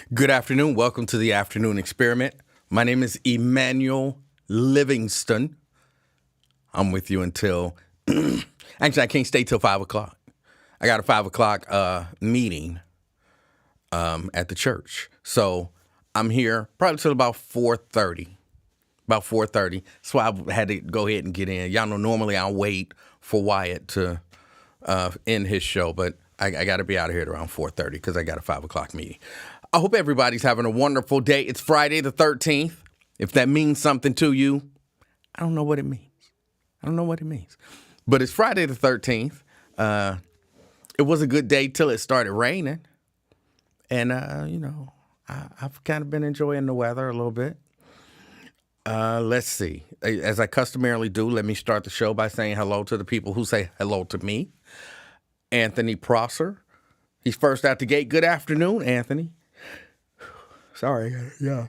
Good afternoon. Welcome to the Afternoon Experiment. My name is Emanuel Livingston. I'm with you until, actually, I can't stay till 5 o'clock. I got a 5 o'clock meeting at the church. So I'm here probably till about 4:30. About 4:30. That's why I had to go ahead and get in. Y'all know normally I'll wait for Wyatt to end his show, but I got to be out of here at around 4:30 because I got a 5 o'clock meeting. I hope everybody's having a wonderful day. It's Friday the 13th. If that means something to you, I don't know what it means. I don't know what it means. But it's Friday the 13th. It was a good day till it started raining. And, I've kind of been enjoying the weather a little bit. Let's see. As I customarily do, let me start the show by saying hello to the people who say hello to me. Anthony Prosser. He's first out the gate. Good afternoon, Anthony. Sorry. Yeah.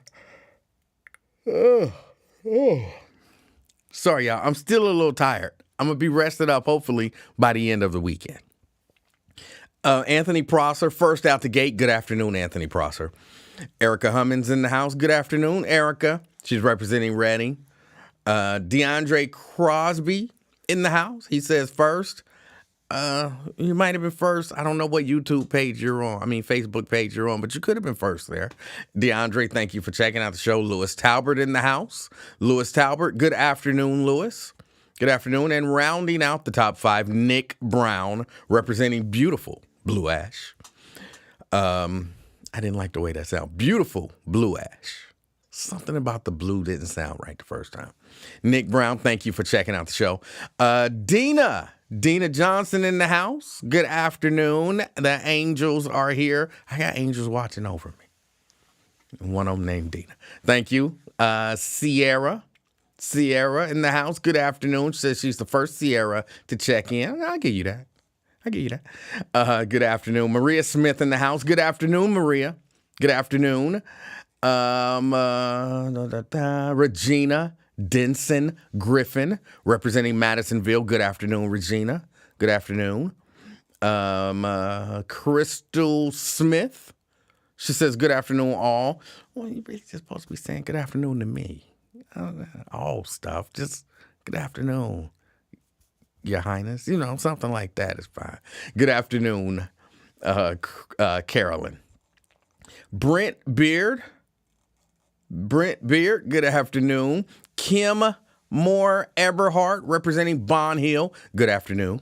Sorry, y'all. I'm still a little tired. I'm going to be rested up, hopefully, by the end of the weekend. Anthony Prosser, first out the gate. Good afternoon, Anthony Prosser. Erica Hummins in the house. Good afternoon, Erica. She's representing Reading. DeAndre Crosby in the house. He says first. You might have been first. I don't know what YouTube page you're on. Facebook page you're on, but you could have been first there. DeAndre, thank you for checking out the show. Lewis Talbert in the house. Lewis Talbert, good afternoon, Lewis. Good afternoon. And rounding out the top five, Nick Brown, representing beautiful Blue Ash. I didn't like the way that sounded. Beautiful Blue Ash. Something about the blue didn't sound right the first time. Nick Brown, thank you for checking out the show. Dina Johnson in the house. Good afternoon. The angels are here. I got angels watching over me. One of them named Dina. Thank you. Sierra in the house. Good afternoon. She says she's the first Sierra to check in. I'll give you that. Good afternoon. Maria Smith in the house. Good afternoon, Maria. Good afternoon. Regina Denson Griffin, representing Madisonville. Good afternoon, Regina. Good afternoon. Crystal Smith. She says, good afternoon, all. Well, you're just supposed to be saying good afternoon to me. All stuff. Just good afternoon, Your Highness. Something like that is fine. Good afternoon, Carolyn. Brent Beard, good afternoon. Kim Moore Eberhardt, representing Bond Hill. Good afternoon.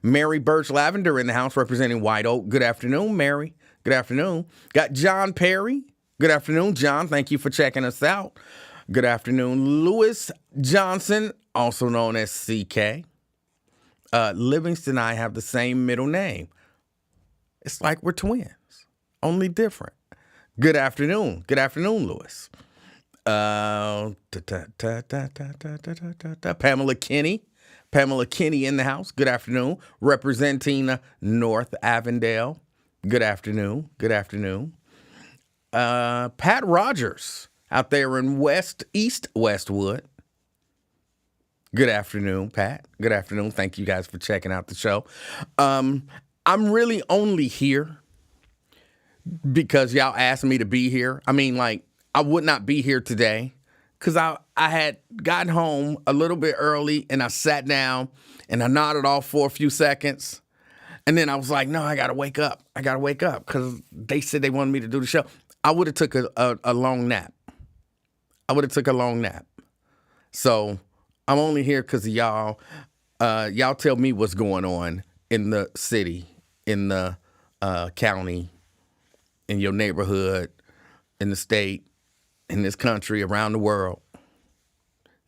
Mary Birch Lavender in the house, representing White Oak. Good afternoon, Mary. Good afternoon. Got John Perry. Good afternoon, John. Thank you for checking us out. Good afternoon. Lewis Johnson, also known as CK. Livingston and I have the same middle name. It's like we're twins, only different. Good afternoon. Good afternoon, Lewis. Pamela Kinney. Pamela Kinney in the house. Good afternoon. Representing North Avondale. Good afternoon. Pat Rogers out there in East Westwood. Good afternoon, Pat. Good afternoon. Thank you guys for checking out the show. I'm really only here because y'all asked me to be here. I would not be here today because I had gotten home a little bit early and I sat down and I nodded off for a few seconds. And then I was like, no, I got to wake up. Because they said they wanted me to do the show. I would have took a long nap. So I'm only here because of y'all. Y'all tell me what's going on in the city, in the county, in your neighborhood, in the state, in this country, around the world.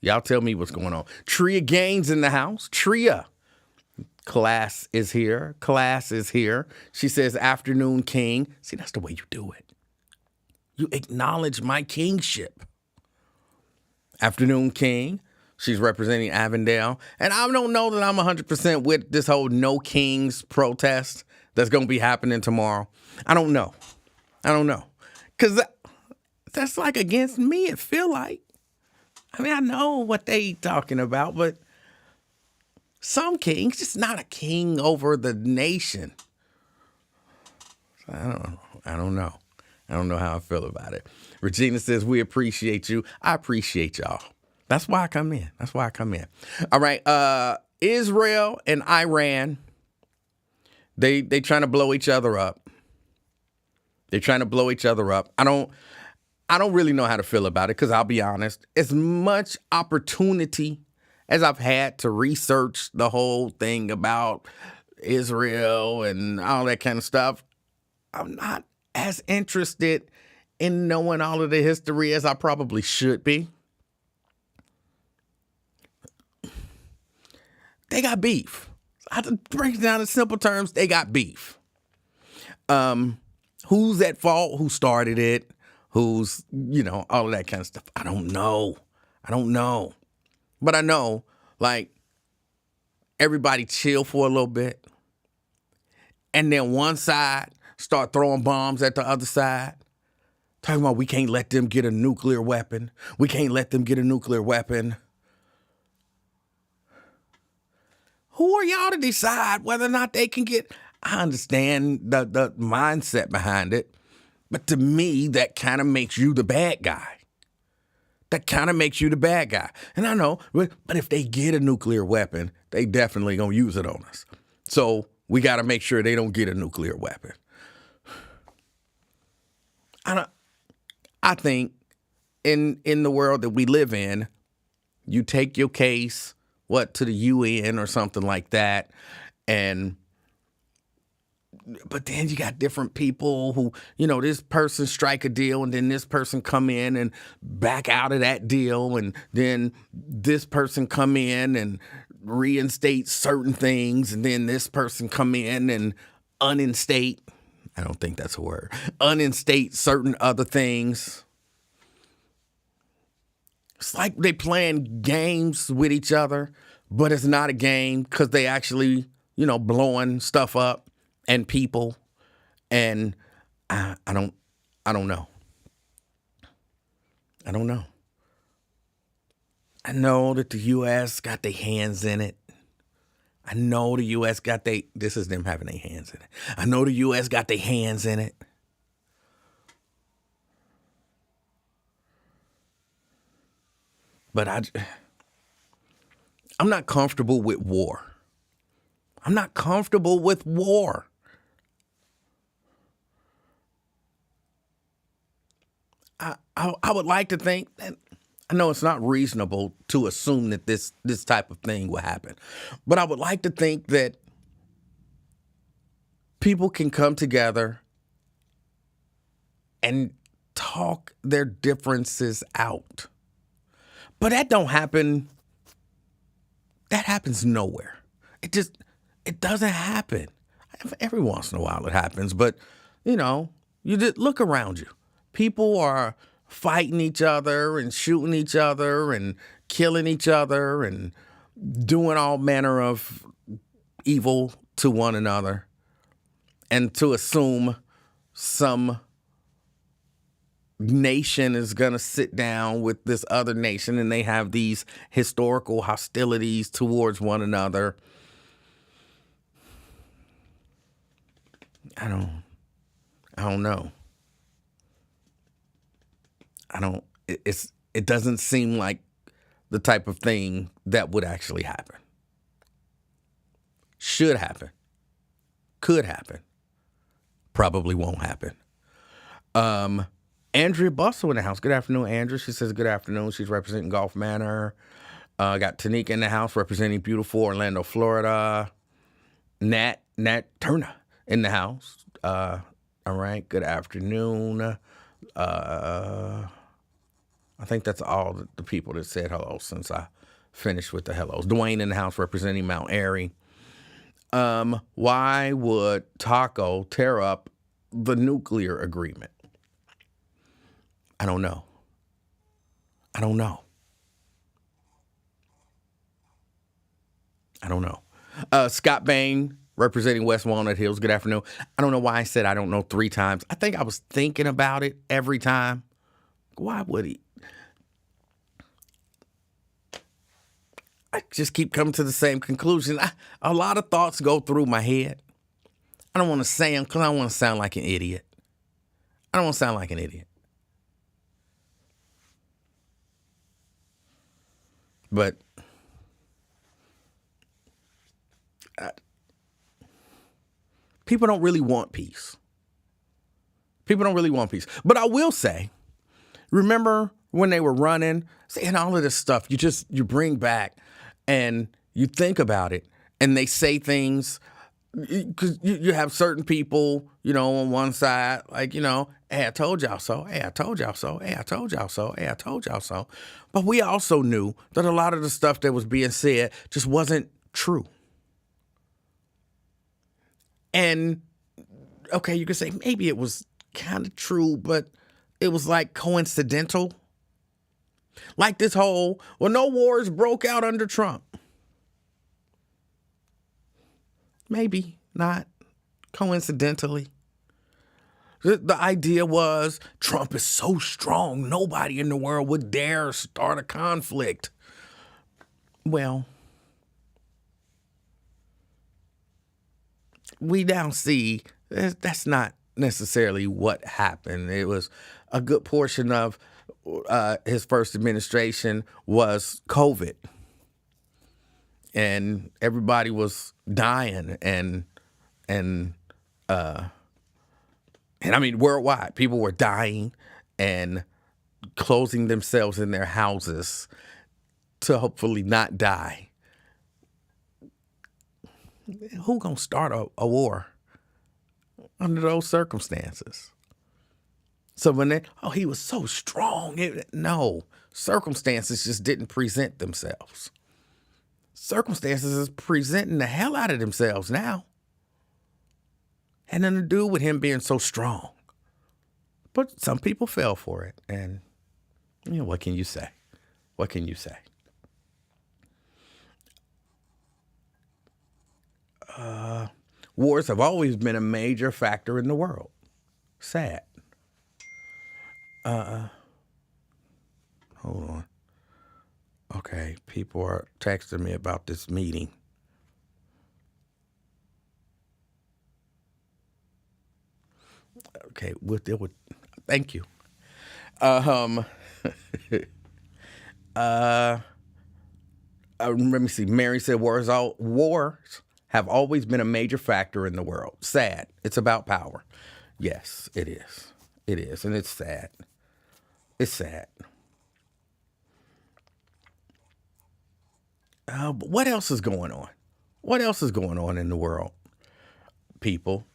Y'all tell me what's going on. Tria Gaines in the house. Tria. Class is here. She says, afternoon, king. See, that's the way you do it. You acknowledge my kingship. Afternoon, king. She's representing Avondale. And I don't know that I'm 100% with this whole no kings protest that's going to be happening tomorrow. I don't know. Because that's like against me, it feel like. I know what they talking about, but some kings, just not a king over the nation. I don't know. I don't know how I feel about it. Regina says, we appreciate you. I appreciate y'all. That's why I come in. All right. Israel and Iran, they trying to blow each other up. I don't really know how to feel about it because I'll be honest, as much opportunity as I've had to research the whole thing about Israel and all that kind of stuff, I'm not as interested in knowing all of the history as I probably should be. They got beef. I have to break it down in simple terms. They got beef. Who's at fault? Who started it? Who's, all of that kind of stuff. I don't know. But I know, everybody chill for a little bit. And then one side start throwing bombs at the other side. Talking about we can't let them get a nuclear weapon. Who are y'all to decide whether or not they can get... I understand the mindset behind it. But to me, that kind of makes you the bad guy. And I know, but if they get a nuclear weapon, they definitely going to use it on us. So we got to make sure they don't get a nuclear weapon. I think in the world that we live in, you take your case, to the UN or something like that, but then you got different people who, this person strike a deal and then this person come in and back out of that deal, and then this person come in and reinstate certain things, and then this person come in and uninstate, I don't think that's a word, uninstate certain other things. It's like they playing games with each other, but it's not a game because they actually, blowing stuff up and people. And I don't know. I know that the U.S. got their hands in it. This is them having their hands in it. I know the U.S. got their hands in it. But I'm not comfortable with war. I would like to think that, I know it's not reasonable to assume that this type of thing will happen, but I would like to think that people can come together and talk their differences out. But that don't happen. That happens nowhere. It doesn't happen. Every once in a while it happens, but you just look around you. People are fighting each other and shooting each other and killing each other and doing all manner of evil to one another. And to assume some nation is going to sit down with this other nation and they have these historical hostilities towards one another. I don't know. It doesn't seem like the type of thing that would actually happen. Should happen. Could happen. Probably won't happen. Andrea Bustle in the house. Good afternoon, Andrea. She says good afternoon. She's representing Gulf Manor. Got Tanika in the house representing beautiful Orlando, Florida. Nat Turner in the house. All right. Good afternoon. I think that's all the people that said hello since I finished with the hellos. Dwayne in the house representing Mount Airy. Why would Taco tear up the nuclear agreement? I don't know. Scott Bain, representing West Walnut Hills. Good afternoon. I don't know why I said I don't know 3 times. I think I was thinking about it every time. Why would he? I just keep coming to the same conclusion. A lot of thoughts go through my head. I don't want to say them because I don't want to sound like an idiot. I don't want to sound like an idiot. But people don't really want peace. People don't really want peace. But I will say, remember when they were running, saying all of this stuff, you bring back and you think about it, and they say things, because you have certain people, on one side, like, hey, I told y'all so. Hey, I told y'all so. Hey, I told y'all so. Hey, I told y'all so. But we also knew that a lot of the stuff that was being said just wasn't true. And, okay, you could say maybe it was kind of true, but it was like coincidental. Like this whole, no wars broke out under Trump. Maybe not coincidentally. The idea was Trump is so strong, nobody in the world would dare start a conflict. Well, we now see that's not necessarily what happened. It was a good portion of his first administration was COVID. And everybody was dying and I mean, worldwide, people were dying and closing themselves in their houses to hopefully not die. Who gonna start a war under those circumstances? So when he was so strong, no, circumstances just didn't present themselves. Circumstances is presenting the hell out of themselves now. Had nothing to do with him being so strong. But some people fell for it. And, what can you say? What can you say? Wars have always been a major factor in the world. Sad. Hold on. Okay, people are texting me about this meeting. Okay, we'll deal with. Thank you. Let me see. Mary said, wars have always been a major factor in the world. Sad. It's about power. Yes, it is. It is, and it's sad. It's sad. But what else is going on? What else is going on in the world, people?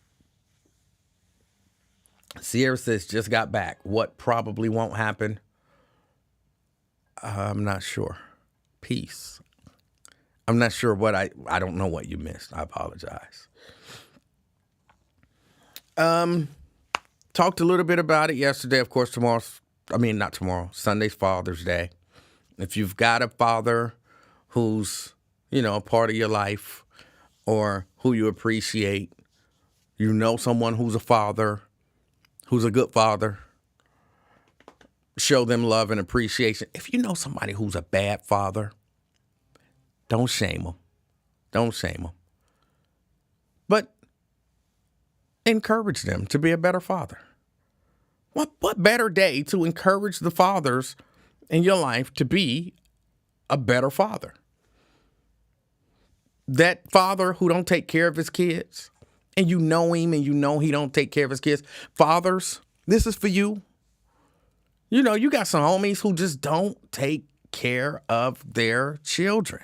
Sierra says, just got back. What probably won't happen? I'm not sure. Peace. I'm not sure what I don't know what you missed. I apologize. Talked a little bit about it yesterday. Of course, not tomorrow. Sunday's Father's Day. If you've got a father who's, a part of your life or who you appreciate, someone who's a father, who's a good father, show them love and appreciation. If you know somebody who's a bad father, don't shame them. Don't shame them. But encourage them to be a better father. What better day to encourage the fathers in your life to be a better father? That father who don't take care of his kids, and you know him and you know he don't take care of his kids. Fathers, this is for you. You got some homies who just don't take care of their children.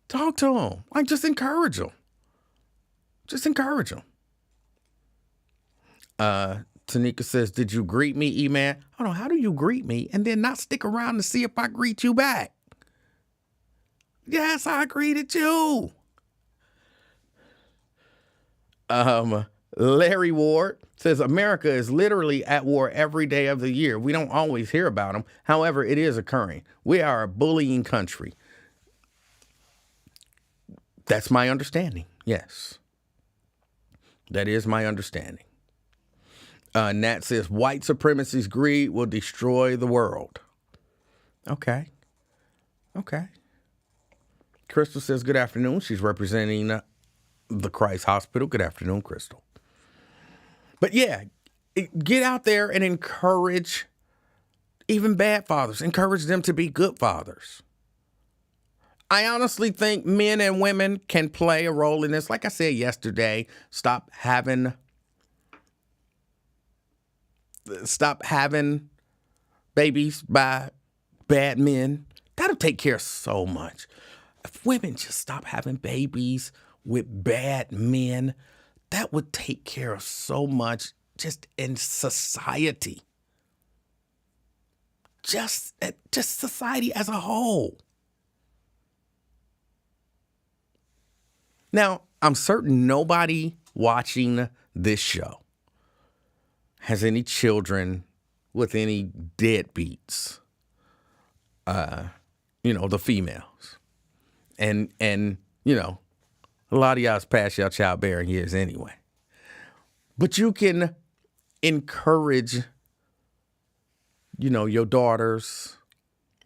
Talk to them. Just encourage them. Just encourage them. Tanika says, did you greet me, E-Man? Hold on, how do you greet me and then not stick around to see if I greet you back? Yes, I greeted you. Larry Ward says, America is literally at war every day of the year. We don't always hear about them. However, it is occurring. We are a bullying country. That's my understanding. Yes. That is my understanding. Nat says, white supremacy's greed will destroy the world. Okay. Crystal says, good afternoon. She's representing the Christ Hospital. Good afternoon, Crystal. But yeah, Get out there and encourage even bad fathers. Encourage them to be good fathers. I honestly think men and women can play a role in this. Like I said yesterday, stop having babies by bad men. That'll take care of so much. If women just stop having babies with bad men, that would take care of so much just in society. Just society as a whole. Now, I'm certain nobody watching this show has any children with any deadbeats, the females. And a lot of y'all's past y'all childbearing years anyway. But you can encourage, your daughters,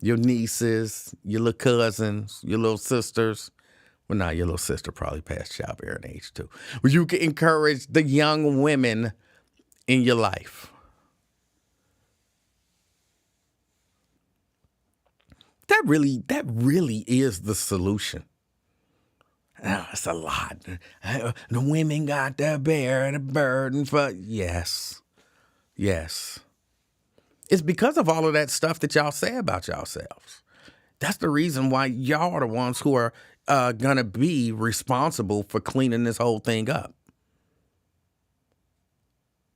your nieces, your little cousins, your little sisters. Well, now your little sister probably past childbearing age too. But you can encourage the young women in your life. That really is the solution. Oh, it's a lot. The women got to bear the burden for... Yes. It's because of all of that stuff that y'all say about yourselves. That's the reason why y'all are the ones who are going to be responsible for cleaning this whole thing up.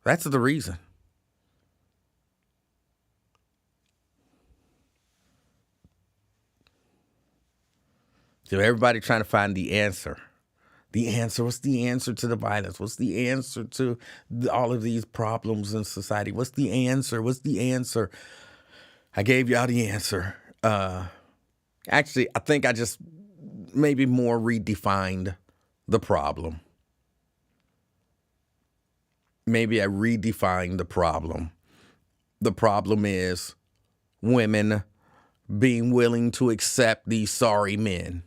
That's the reason. So everybody trying to find the answer. The answer. What's the answer to the violence? What's the answer to all of these problems in society? What's the answer? I gave y'all the answer. Actually, I think I just maybe more redefined the problem. Maybe I redefined the problem. The problem is women being willing to accept these sorry men.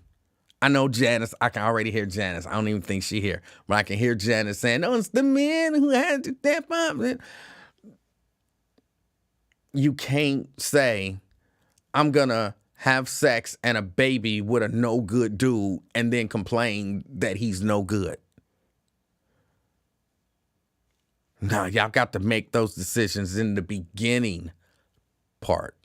I know Janice, I can already hear Janice. I don't even think she's here. But I can hear Janice saying, no, it's the men who had to step up. You can't say, I'm going to have sex and a baby with a no good dude and then complain that he's no good. No, y'all got to make those decisions in the beginning part.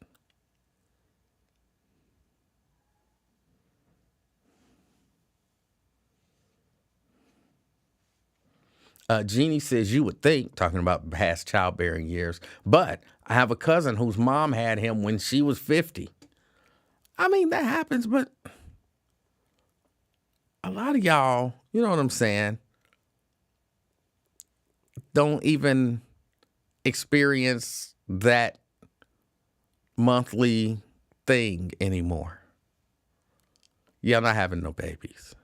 Jeannie says, you would think, talking about past childbearing years, but I have a cousin whose mom had him when she was 50. I mean, that happens, but a lot of y'all, you know what I'm saying, don't even experience that monthly thing anymore. Y'all not having no babies.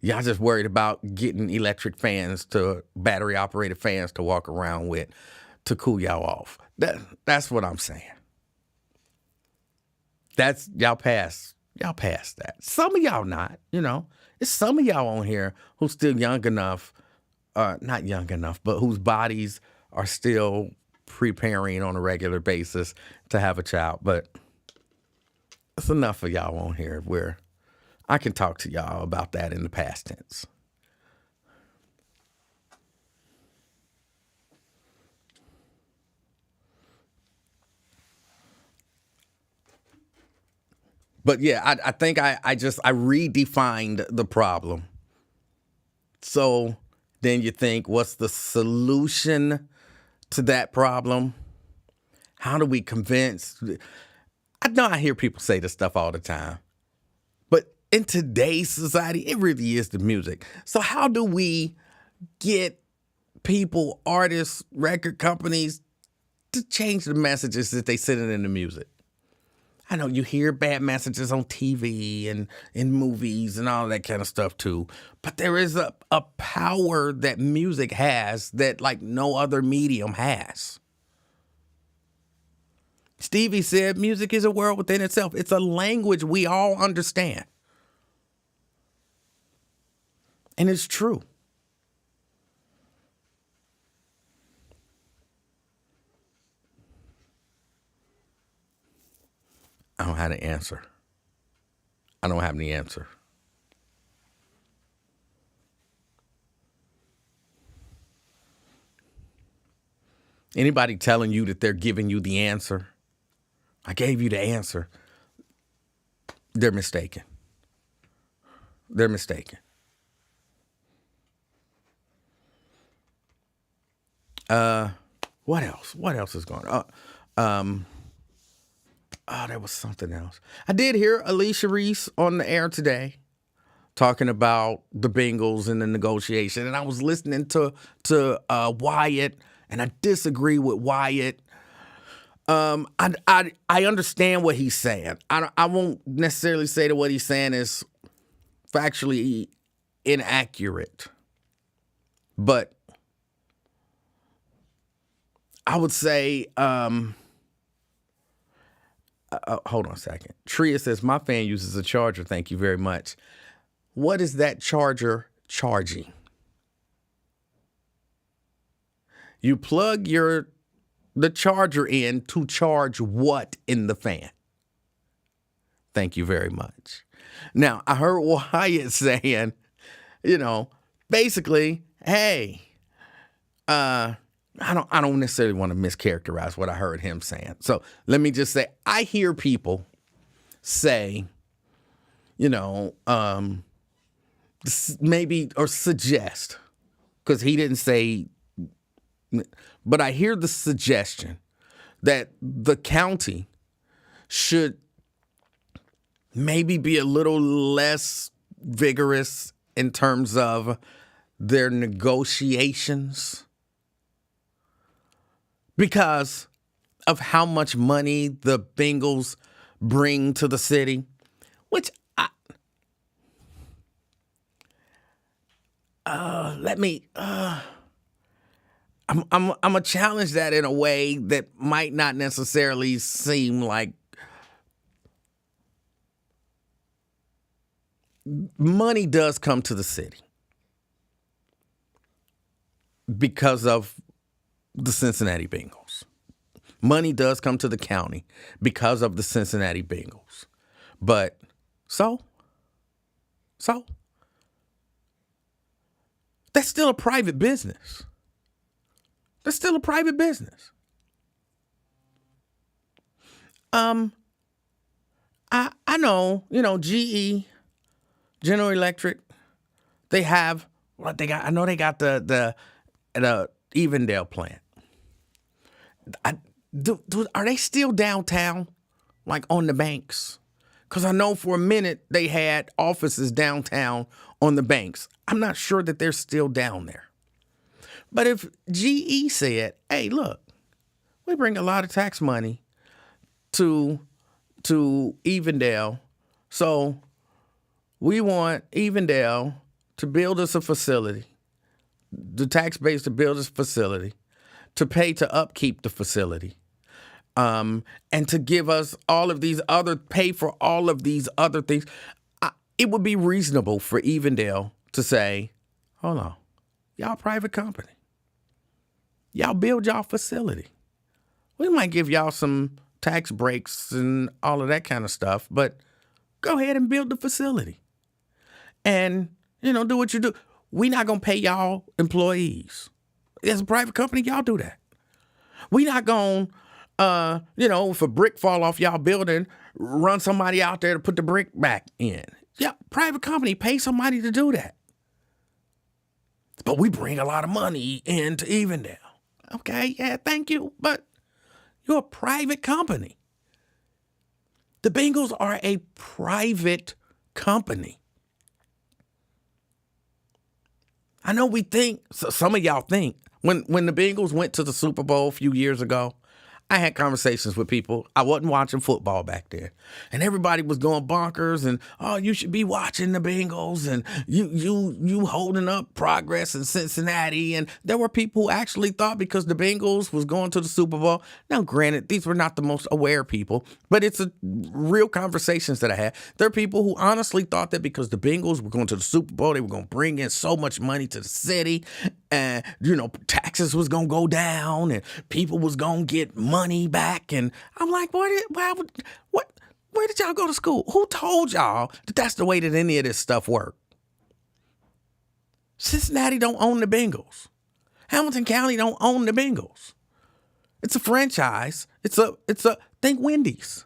Y'all just worried about getting electric fans to battery-operated fans to walk around with to cool y'all off. That's what I'm saying. That's y'all past that. Some of y'all not, It's some of y'all on here who's still young enough, not young enough, but whose bodies are still preparing on a regular basis to have a child. But it's enough of y'all on here where I can talk to y'all about that in the past tense. But yeah, I think I redefined the problem. So then you think, what's the solution to that problem? How do we convince? I know I hear people say this stuff all the time. But in today's society, it really is the music. So how do we get people, artists, record companies to change the messages that they send in the music? I know you hear bad messages on TV and in movies and all that kind of stuff too. But there is a power that music has that like no other medium has. Stevie said music is a world within itself. It's a language we all understand. And it's true. I don't have the answer. I don't have any answer. Anybody telling you that they're giving you the answer, I gave you the answer, they're mistaken. They're mistaken. What else? What else is going on? There was something else. I did hear Alicia Reese on the air today talking about the Bengals and the negotiation, and I was listening to Wyatt, and I disagree with Wyatt. I understand what he's saying. I won't necessarily say that what he's saying is factually inaccurate, but I would say, hold on a second. Tria says, my fan uses a charger. Thank you very much. What is that charger charging? You plug the charger in to charge what in the fan? Thank you very much. Now, I heard Wyatt saying, basically, hey, I don't necessarily want to mischaracterize what I heard him saying. So let me just say, I hear people say, maybe, or suggest, because he didn't say, but I hear the suggestion that the county should maybe be a little less vigorous in terms of their negotiations because of how much money the Bengals bring to the city, which I'm gonna challenge that in a way that might not necessarily seem like money does come to the city because of the Cincinnati Bengals. Money does come to the county because of the Cincinnati Bengals. But so that's still a private business. That's still a private business. I know, GE, General Electric, they have what they got. I know they got the Evendale plant. Are they still downtown, like on the banks? Because I know for a minute they had offices downtown on the banks. I'm not sure that they're still down there. But if GE said, hey, look, we bring a lot of tax money to Evendale, so we want Evendale to build us a facility, the tax base to build us a facility, to pay to upkeep the facility, and to give us pay for all of these other things. It would be reasonable for Evendale to say, hold on, y'all private company. Y'all build y'all facility. We might give y'all some tax breaks and all of that kind of stuff, but go ahead and build the facility. And, do what you do. We're not going to pay y'all employees. As a private company, y'all do that. We're not going to, if a brick fall off y'all building, run somebody out there to put the brick back in. Yeah, private company, pay somebody to do that. But we bring a lot of money into Evendale. Okay, yeah, thank you, but you're a private company. The Bengals are a private company. I know some of y'all think, when the Bengals went to the Super Bowl a few years ago, I had conversations with people. I wasn't watching football back then. And everybody was going bonkers and, oh, you should be watching the Bengals and you holding up progress in Cincinnati. And there were people who actually thought because the Bengals was going to the Super Bowl. Now, granted, these were not the most aware people, but it's real conversations that I had. There are people who honestly thought that because the Bengals were going to the Super Bowl, they were going to bring in so much money to the city and, taxes was going to go down and people was going to get money back. And I'm like, what? Where did y'all go to school? Who told y'all that that's the way that any of this stuff works? Cincinnati don't own the Bengals. Hamilton County don't own the Bengals. It's a franchise. Think Wendy's.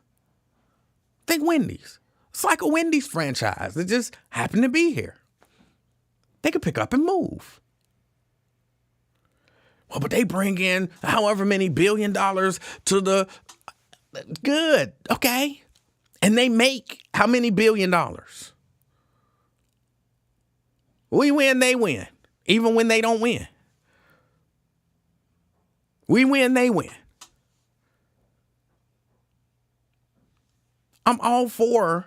Think Wendy's. It's like a Wendy's franchise. They just happen to be here. They could pick up and move. Well, but they bring in however many $1 billion to the good. Okay. And they make how many $1 billion? We win, they win. Even when they don't win. We win, they win. I'm all for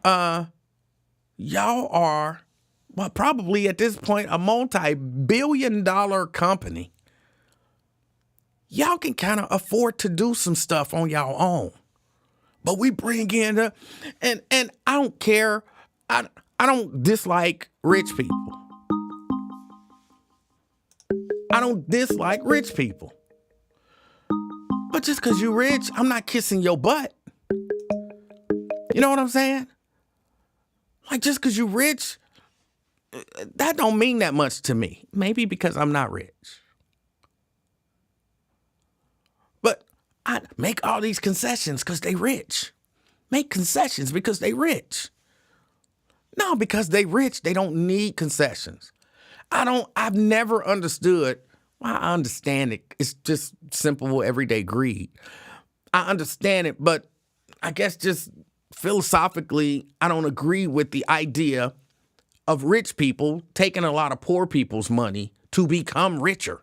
y'all are, well, probably at this point, a multi-billion-dollar company. Y'all can kind of afford to do some stuff on y'all own. But we bring in and I don't care. I don't dislike rich people. I don't dislike rich people. But just because you're rich, I'm not kissing your butt. You know what I'm saying? Like, just because you're rich, that don't mean that much to me. Maybe because I'm not rich. But I make all these concessions because they rich. Make concessions because they rich. No, because they rich, they don't need concessions. I've never understood. Well, I understand it. It's just simple, everyday greed. I understand it, but I guess just philosophically, I don't agree with the idea of rich people taking a lot of poor people's money to become richer.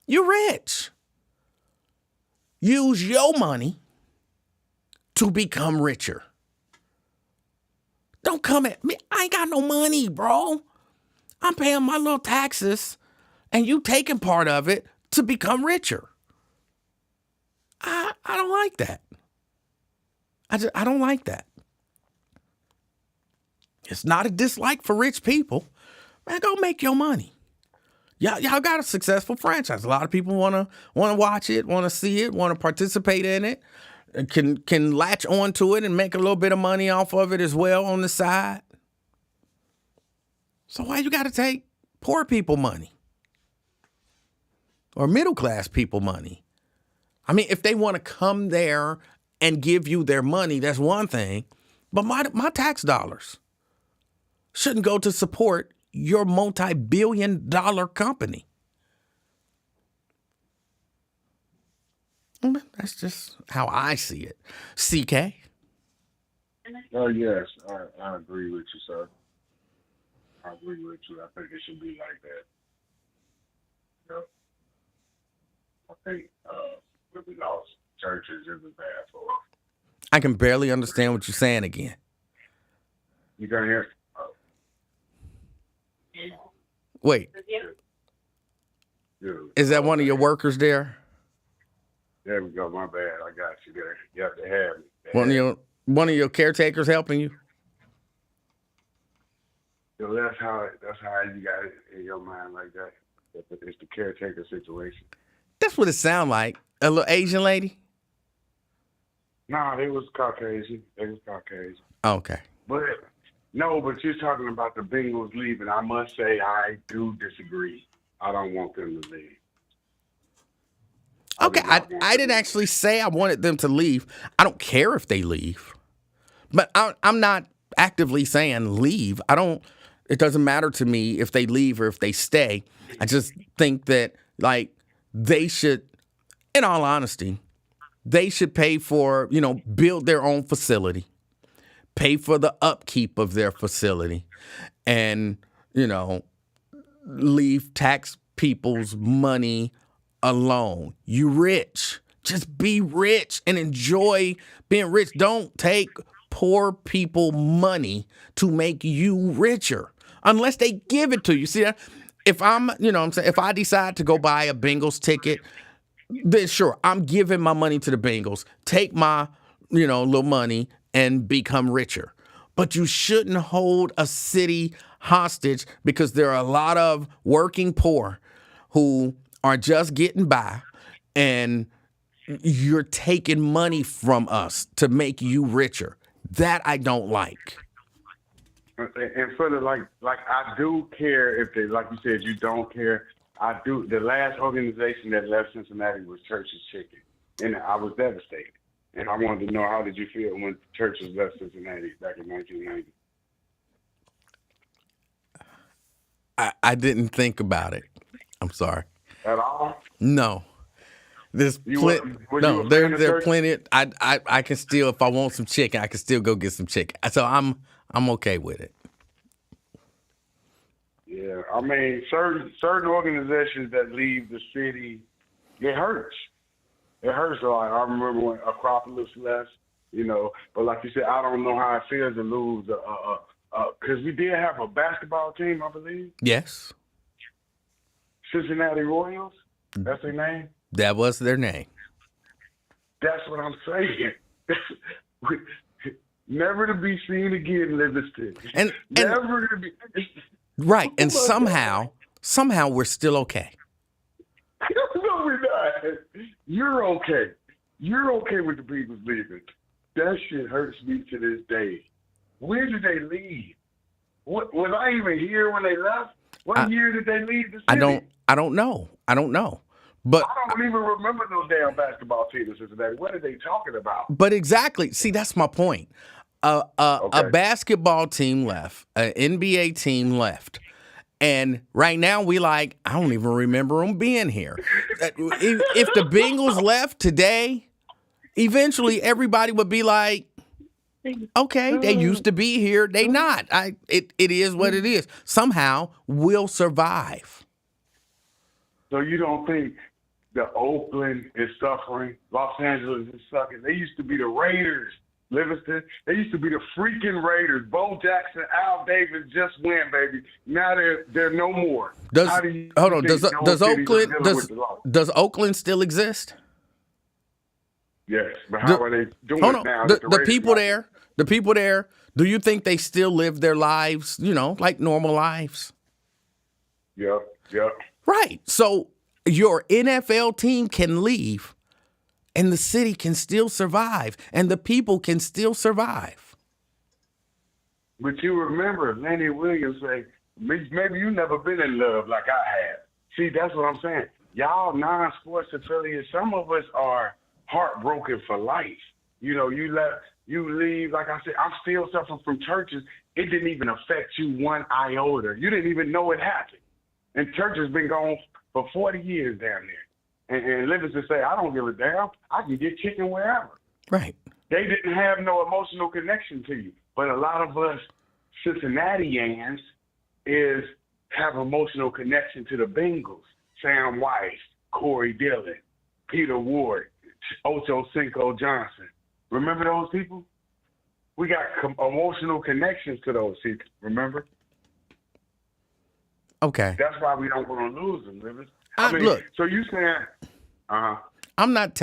You're rich. Use your money to become richer. Don't come at me. I ain't got no money, bro. I'm paying my little taxes and you taking part of it to become richer. I don't like that. I don't like that. It's not a dislike for rich people. Man, go make your money. Y'all got a successful franchise. A lot of people want to watch it, want to see it, want to participate in it, can latch on to it and make a little bit of money off of it as well on the side. So why you got to take poor people money or middle class people money? I mean, if they want to come there and give you their money, that's one thing. But my tax dollars shouldn't go to support your multi-billion-dollar company. That's just how I see it. CK? Oh, yes, I agree with you, sir. I agree with you. I think it should be like that. You know, I think when we lost churches, it was bad for us. I can barely understand what you're saying again. You can hear? Wait, Yeah. is that one of your workers there? There we go. My bad. I got you there. You have to have me. One of your caretakers helping you? So that's how you got it in your mind like that. It's the caretaker situation. That's what it sounds like. A little Asian lady? No, they was Caucasian. Okay. But but you're talking about the Bengals leaving. I must say I do disagree. I don't want them to leave. Okay, I didn't actually say I wanted them to leave. I don't care if they leave. But I'm not actively saying leave. It doesn't matter to me if they leave or if they stay. I just think that, like, they should, in all honesty, they should pay for, build their own facility, pay for the upkeep of their facility, and, leave tax people's money alone. You rich. Just be rich and enjoy being rich. Don't take poor people money to make you richer unless they give it to you. See, if if I decide to go buy a Bengals ticket, then sure, I'm giving my money to the Bengals. Take my, little money and become richer. But you shouldn't hold a city hostage because there are a lot of working poor who are just getting by, and you're taking money from us to make you richer. That I don't like. And for the like I do care if they, like you said, you don't care. I do. The last organization that left Cincinnati was Church's Chicken, and I was devastated. And I wanted to know, how did you feel when Church's left Cincinnati back in 1990? I didn't think about it. I'm sorry. At all? No. There's there are plenty. I can still, if I want some chicken, I can still go get some chicken. So I'm okay with it. Yeah, I mean, certain organizations that leave the city, it hurts. It hurts a lot. I remember when Acropolis left, but like you said, I don't know how it feels to lose because we did have a basketball team, I believe. Yes. Cincinnati Royals. That's their name. That was their name. That's what I'm saying. Never to be seen again, Livingston. And never to be. Right, and somehow we're still okay. No, we're not. You're okay. You're okay with the Beagles leaving. That shit hurts me to this day. Where did they leave? Was I even here when they left? What year did they leave the city? I don't know. But I don't even remember those damn basketball teams in Cincinnati. What are they talking about? But exactly. See, that's my point. A basketball team left, an NBA team left. And right now I don't even remember them being here. If the Bengals left today, eventually everybody would be like, okay, they used to be here. They not. It is what it is. Somehow we'll survive. So you don't think the Oakland is suffering? Los Angeles is sucking. They used to be the Raiders, Livingston. They used to be the freaking Raiders. Bo Jackson, Al Davis just win, baby. Now they're no more. Does Oakland still exist? Yes, but how are they doing now? The people there, do you think they still live their lives, like normal lives? Yep. Right. So your NFL team can leave and the city can still survive and the people can still survive. But you remember Lenny Williams say, maybe you never been in love like I have. See, that's what I'm saying. Y'all non-sports affiliates, some of us are heartbroken for life. You leave, like I said, I'm still suffering from Churches. It didn't even affect you one iota. You didn't even know it happened. And Church has been gone for 40 years down there. And Livingston say, I don't give a damn. I can get chicken wherever. Right. They didn't have no emotional connection to you. But a lot of us Cincinnatians have emotional connection to the Bengals. Sam Weiss, Corey Dillon, Peter Ward, Ocho Cinco Johnson. Remember those people? We got emotional connections to those people, remember? Okay. That's why we don't want to lose them, Livers. Look. So you saying, I'm not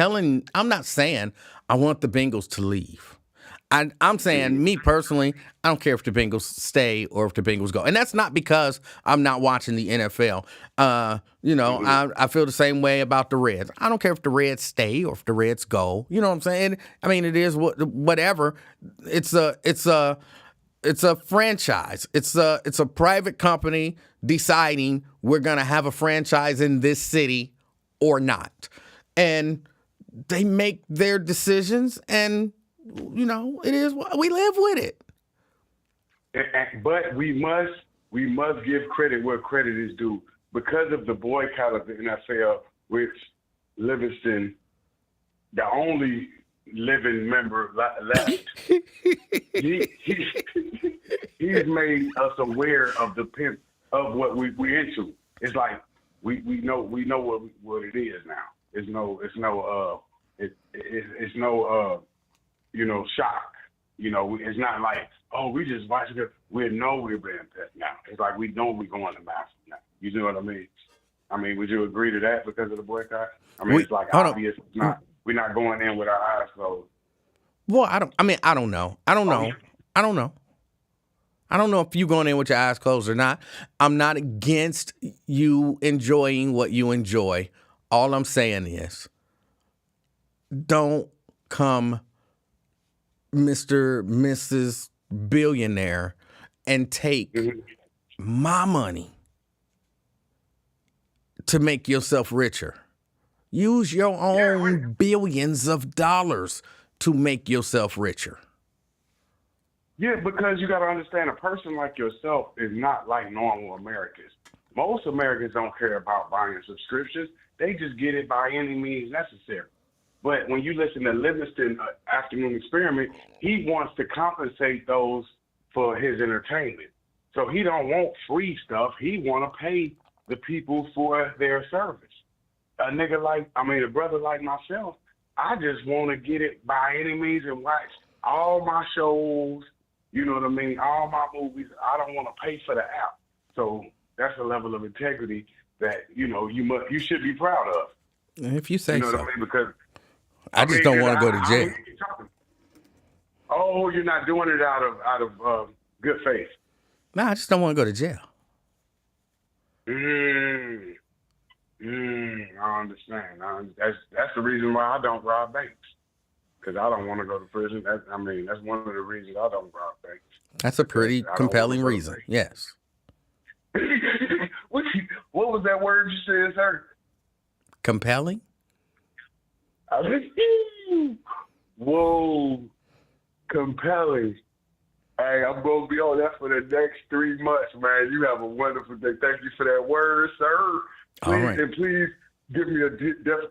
saying I want the Bengals to leave. I'm saying, me personally, I don't care if the Bengals stay or if the Bengals go. And that's not because I'm not watching the NFL. I feel the same way about the Reds. I don't care if the Reds stay or if the Reds go. You know what I'm saying? I mean, it is whatever. It's a franchise. It's a private company deciding we're going to have a franchise in this city or not. And they make their decisions, and it is what we live with it. But we must give credit where credit is due. Because of the boycott of the NFL, which Livingston, the only living member left, he's made us aware of what we're into. It's like we know what it is now. It's no shock. It's not like, oh, we just watching it. We know we're being pet now. It's like we know we're going to mass now. You know what I mean? I mean, would you agree to that because of the boycott? I mean, it's like obvious. We're not going in with our eyes closed. Well, I don't know. I don't know if you going in with your eyes closed or not. I'm not against you enjoying what you enjoy. All I'm saying is, don't come Mr. Mrs. Billionaire and take Mhm. my money to make yourself richer. Use your own billions of dollars to make yourself richer. Yeah, because you got to understand, a person like yourself is not like normal Americans. Most Americans don't care about buying subscriptions. They just get it by any means necessary. But when you listen to Livingston Afternoon Experiment, he wants to compensate those for his entertainment. So he don't want free stuff. He want to pay the people for their service. A brother like myself, I just want to get it by any means and watch all my shows, you know what I mean, all my movies. I don't want to pay for the app. So that's a level of integrity that, you should be proud of. If you say You know so. what I mean? Because I just don't want to go to jail. Oh, you're not doing it out of good faith. No, I just don't want to go to jail. I understand. That's the reason why I don't rob banks, because I don't want to go to prison. That's one of the reasons I don't rob banks. That's a pretty compelling reason. Yes. What was that word you said, sir? Compelling? Whoa, compelling. Hey, I'm going to be on that for the next 3 months, man. You have a wonderful day. Thank you for that word, sir. Please, All right. And please give me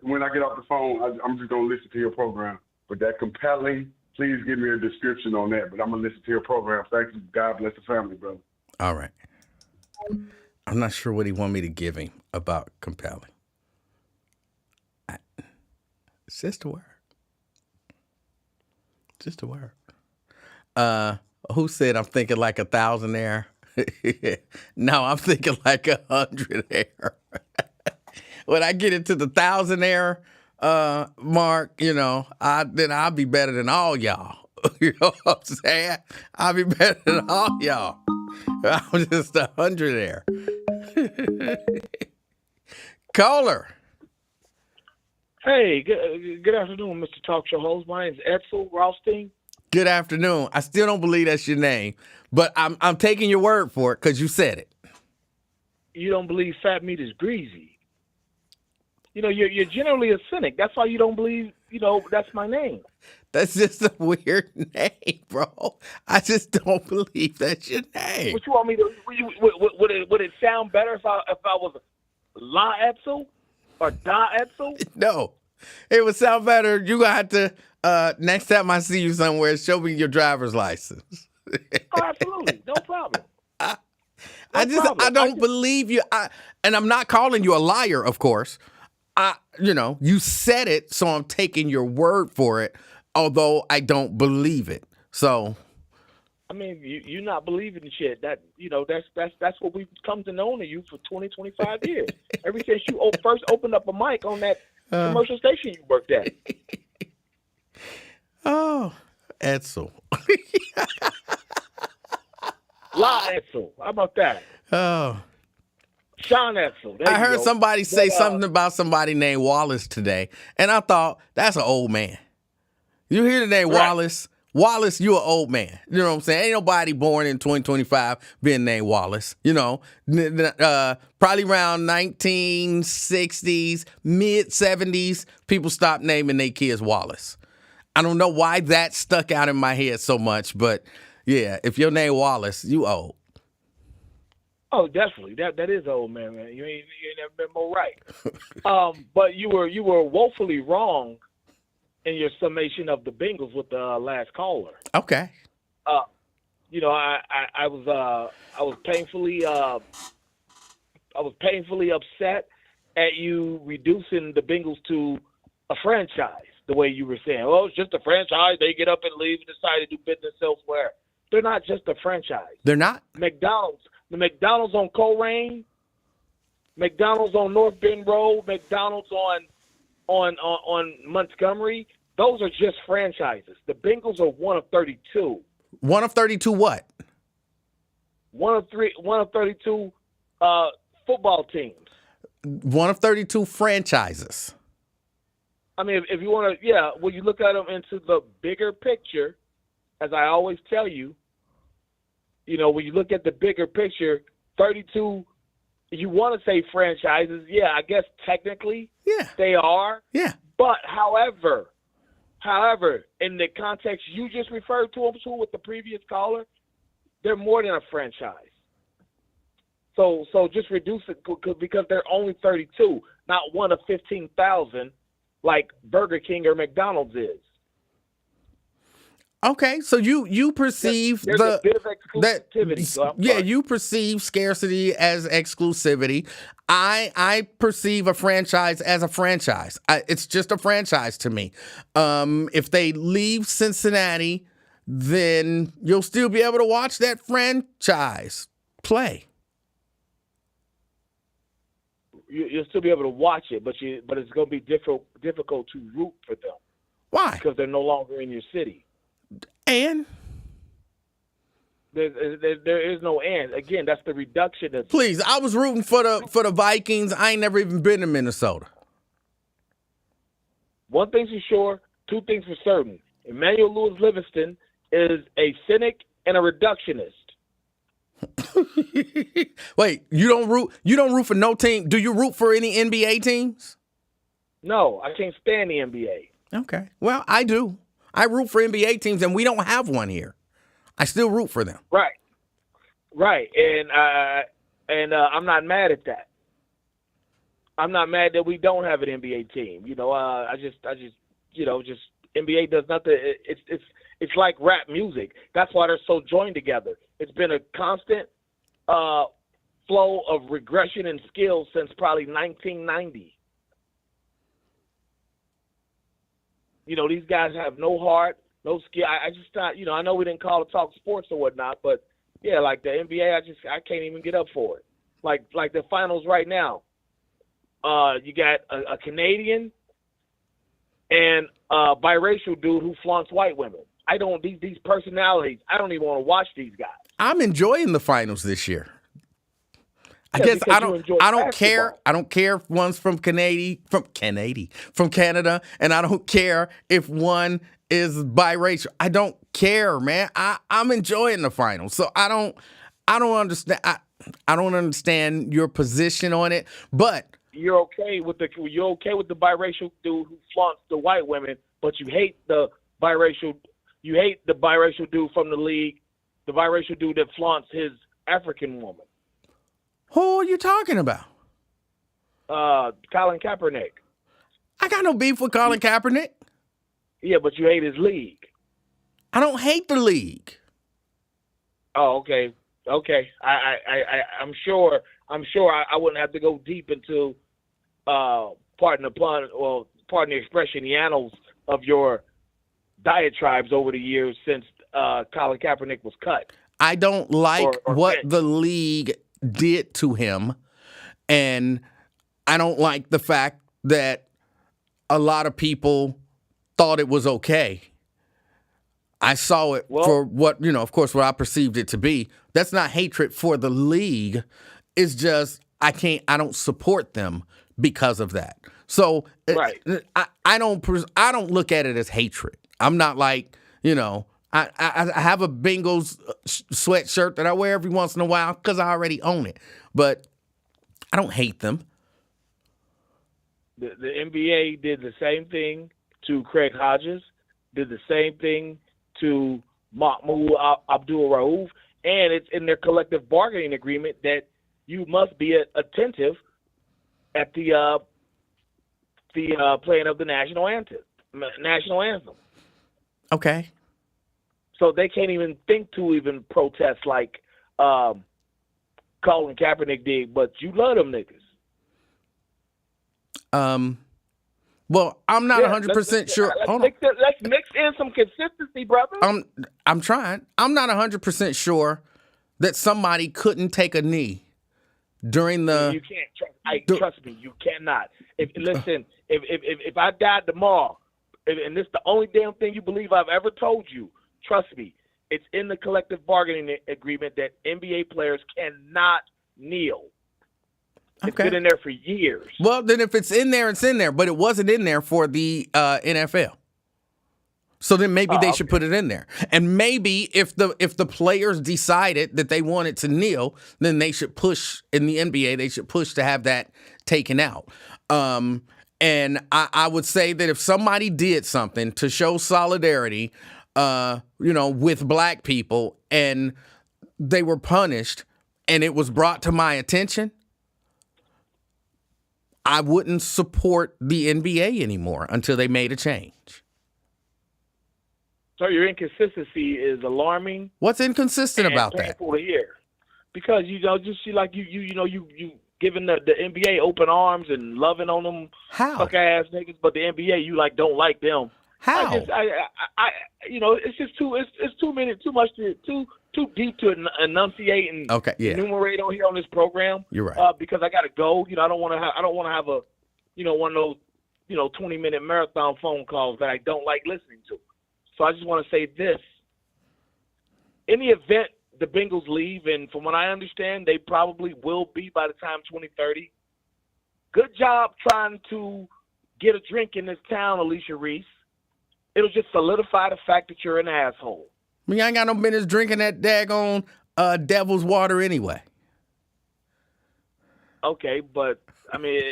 when I get off the phone, I'm just going to listen to your program. But that compelling, please give me a description on that. But I'm going to listen to your program. Thank you. God bless the family, brother. All right. I'm not sure what he want me to give him about compelling. It's just a word. Just a word. Who said I'm thinking like a thousandaire? No, I'm thinking like 100aire. When I get into the thousandaire mark, then I'll be better than all y'all. You know what I'm saying? I'll be better than all y'all. I'm just 100aire. Caller. Hey, good afternoon, Mr. Talk Show host. My name is Edsel Rothstein. Good afternoon. I still don't believe that's your name, but I'm taking your word for it because you said it. You don't believe fat meat is greasy. You're generally a cynic. That's why you don't believe, that's my name. That's just a weird name, bro. I just don't believe that's your name. What you want me to? Would it sound better if I was La Edsel or Da Edsel? No, it would sound better. You gonna have to next time I see you somewhere, show me your driver's license. Oh, absolutely, no problem. I don't believe you. And I'm not calling you a liar, of course. You said it, so I'm taking your word for it. Although I don't believe it. So, you not believing shit. That's what we've come to know you for 25 years. Ever since you first opened up a mic on that commercial station you worked at. Oh, Edsel. La Edsel. How about that? Oh. Sean Edsel. I heard somebody say something about somebody named Wallace today, and I thought, that's an old man. You hear the name Wallace? Wallace, you an old man. You know what I'm saying? Ain't nobody born in 2025 being named Wallace. Probably around 1960s, mid-70s, people stopped naming their kids Wallace. I don't know why that stuck out in my head so much, but yeah, if your name Wallace, you old. Oh, definitely. That is old, man. You ain't never been more right. But you were woefully wrong in your summation of the Bengals with the last caller. Okay. I was painfully upset at you reducing the Bengals to a franchise. The way you were saying, it's just a franchise. They get up and leave and decide to do business elsewhere. They're not just a franchise. They're not? The McDonald's on Coleraine, McDonald's on North Bend Road, McDonald's on Montgomery. Those are just franchises. The Bengals are one of 32. One of 32 what? One of 32 football teams. One of 32 franchises. I mean, if you want to, yeah, when you look at them into the bigger picture, as I always tell you, when you look at the bigger picture, 32, you want to say franchises. Yeah, I guess technically they are. Yeah. But however, in the context you just referred to them to with the previous caller, they're more than a franchise. So just reduce it because they're only 32, not one of 15,000 like Burger King or McDonald's is. Okay, so you perceive there's a bit of exclusivity. You perceive scarcity as exclusivity. I perceive a franchise as a franchise. It's just a franchise to me. If they leave Cincinnati, then you'll still be able to watch that franchise play. You'll still be able to watch it, but it's going to be difficult to root for them. Why? Because they're no longer in your city. And there is no and. Again, that's the reductionism. Please, I was rooting for the Vikings. I ain't never even been to Minnesota. One thing's for sure, two things for certain. Emanuel Livingston is a cynic and a reductionist. Wait, you don't root for no team. Do you root for any NBA teams? No, I can't stand the NBA. Okay. Well, I do. I root for NBA teams, and we don't have one here. I still root for them. Right. And I'm not mad at that. I'm not mad that we don't have an NBA team. I just NBA does nothing. It's like rap music. That's why they're so joined together. It's been a constant flow of regression and skills since probably 1990. These guys have no heart, no skill. I just thought, I know we didn't call it talk sports or whatnot, but yeah, like the NBA, I can't even get up for it. Like the finals right now. You got a Canadian and a biracial dude who flaunts white women. These personalities, I don't even want to watch these guys. I'm enjoying the finals this year. I guess I don't care. I don't care if one's from Canada, and I don't care if one is biracial. I don't care, man. I'm enjoying the finals. So I don't understand. I don't understand your position on it, but you're okay with the biracial dude who flaunts the white women, but you hate the biracial dude from the league, the biracial dude that flaunts his African woman. Who are you talking about? Colin Kaepernick. I got no beef with Colin Kaepernick. Yeah, but you hate his league. I don't hate the league. Oh, okay. I'm sure I wouldn't have to go deep into pardon the expression, the annals of your diatribes over the years since Colin Kaepernick was cut. I don't like what benched. the league did to him, and I don't like the fact that a lot of people thought it was okay. I saw it for what, of course, what I perceived it to be. That's not hatred for the league. It's just I don't support them because of that. So right. I don't look at it as hatred. I'm not like, I have a Bengals sweatshirt that I wear every once in a while because I already own it. But I don't hate them. The NBA did the same thing to Craig Hodges, did the same thing to Mahmoud Abdul-Rauf, and it's in their collective bargaining agreement that you must be attentive at the playing of the national anthem. Okay. So they can't even think to even protest like Colin Kaepernick did, but you love them niggas. Well, I'm not 100% sure. Let's mix in some consistency, brother. I'm trying. I'm not 100% sure that somebody couldn't take a knee during the. You can't. Trust me, you cannot. If I died tomorrow, and this is the only damn thing you believe I've ever told you, trust me, it's in the collective bargaining agreement that NBA players cannot kneel. It's been in there for years. Well, then if it's in there, it's in there. But it wasn't in there for the NFL. So then maybe they should put it in there. And maybe if the players decided that they wanted to kneel, then they should push in the NBA. They should push to have that taken out. And I would say that if somebody did something to show solidarity, with black people, and they were punished, and it was brought to my attention, I wouldn't support the NBA anymore until they made a change. So your inconsistency is alarming. What's inconsistent about that? Painful to hear. Because just see like you giving the NBA open arms and loving on them fuck ass niggas, but the NBA you don't like them. How? It's just too deep to enunciate and enumerate on here on this program. You're right. Because I gotta go. I don't want to have a one of those 20-minute marathon phone calls that I don't like listening to. So I just want to say this. In the event the Bengals leave, and from what I understand, they probably will be by the time 2030, good job trying to get a drink in this town, Alicia Reese. It'll just solidify the fact that you're an asshole. I mean, I ain't got no business drinking that daggone devil's water anyway. Okay, but, I mean,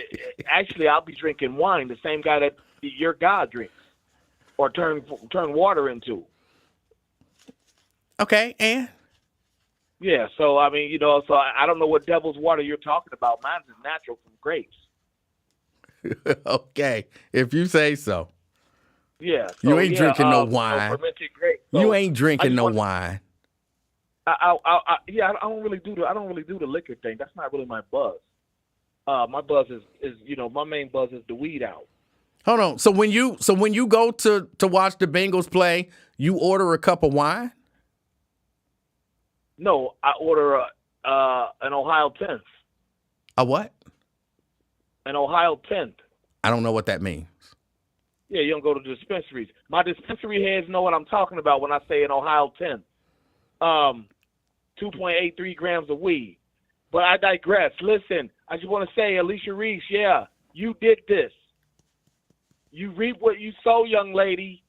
actually, I'll be drinking wine, the same guy that your God drinks or turn water into. Okay, and? Yeah, so, I mean, so I don't know what devil's water you're talking about. Mine's is natural from grapes. Okay, if you say so. Yeah. So, you ain't drinking no wine. Fermented grapes. So you ain't drinking no wine. I don't really do the liquor thing. That's not really my buzz. My buzz is my main buzz is the weed out. Hold on. So when you go to watch the Bengals play, you order a cup of wine? No, I order an Ohio 10th. A what? An Ohio 10th. I don't know what that means. Yeah, you don't go to the dispensaries. My dispensary heads know what I'm talking about when I say an Ohio 10th. 2.83 grams of weed. But I digress. Listen, I just want to say, Alicia Reese, yeah, you did this. You reap what you sow, young lady.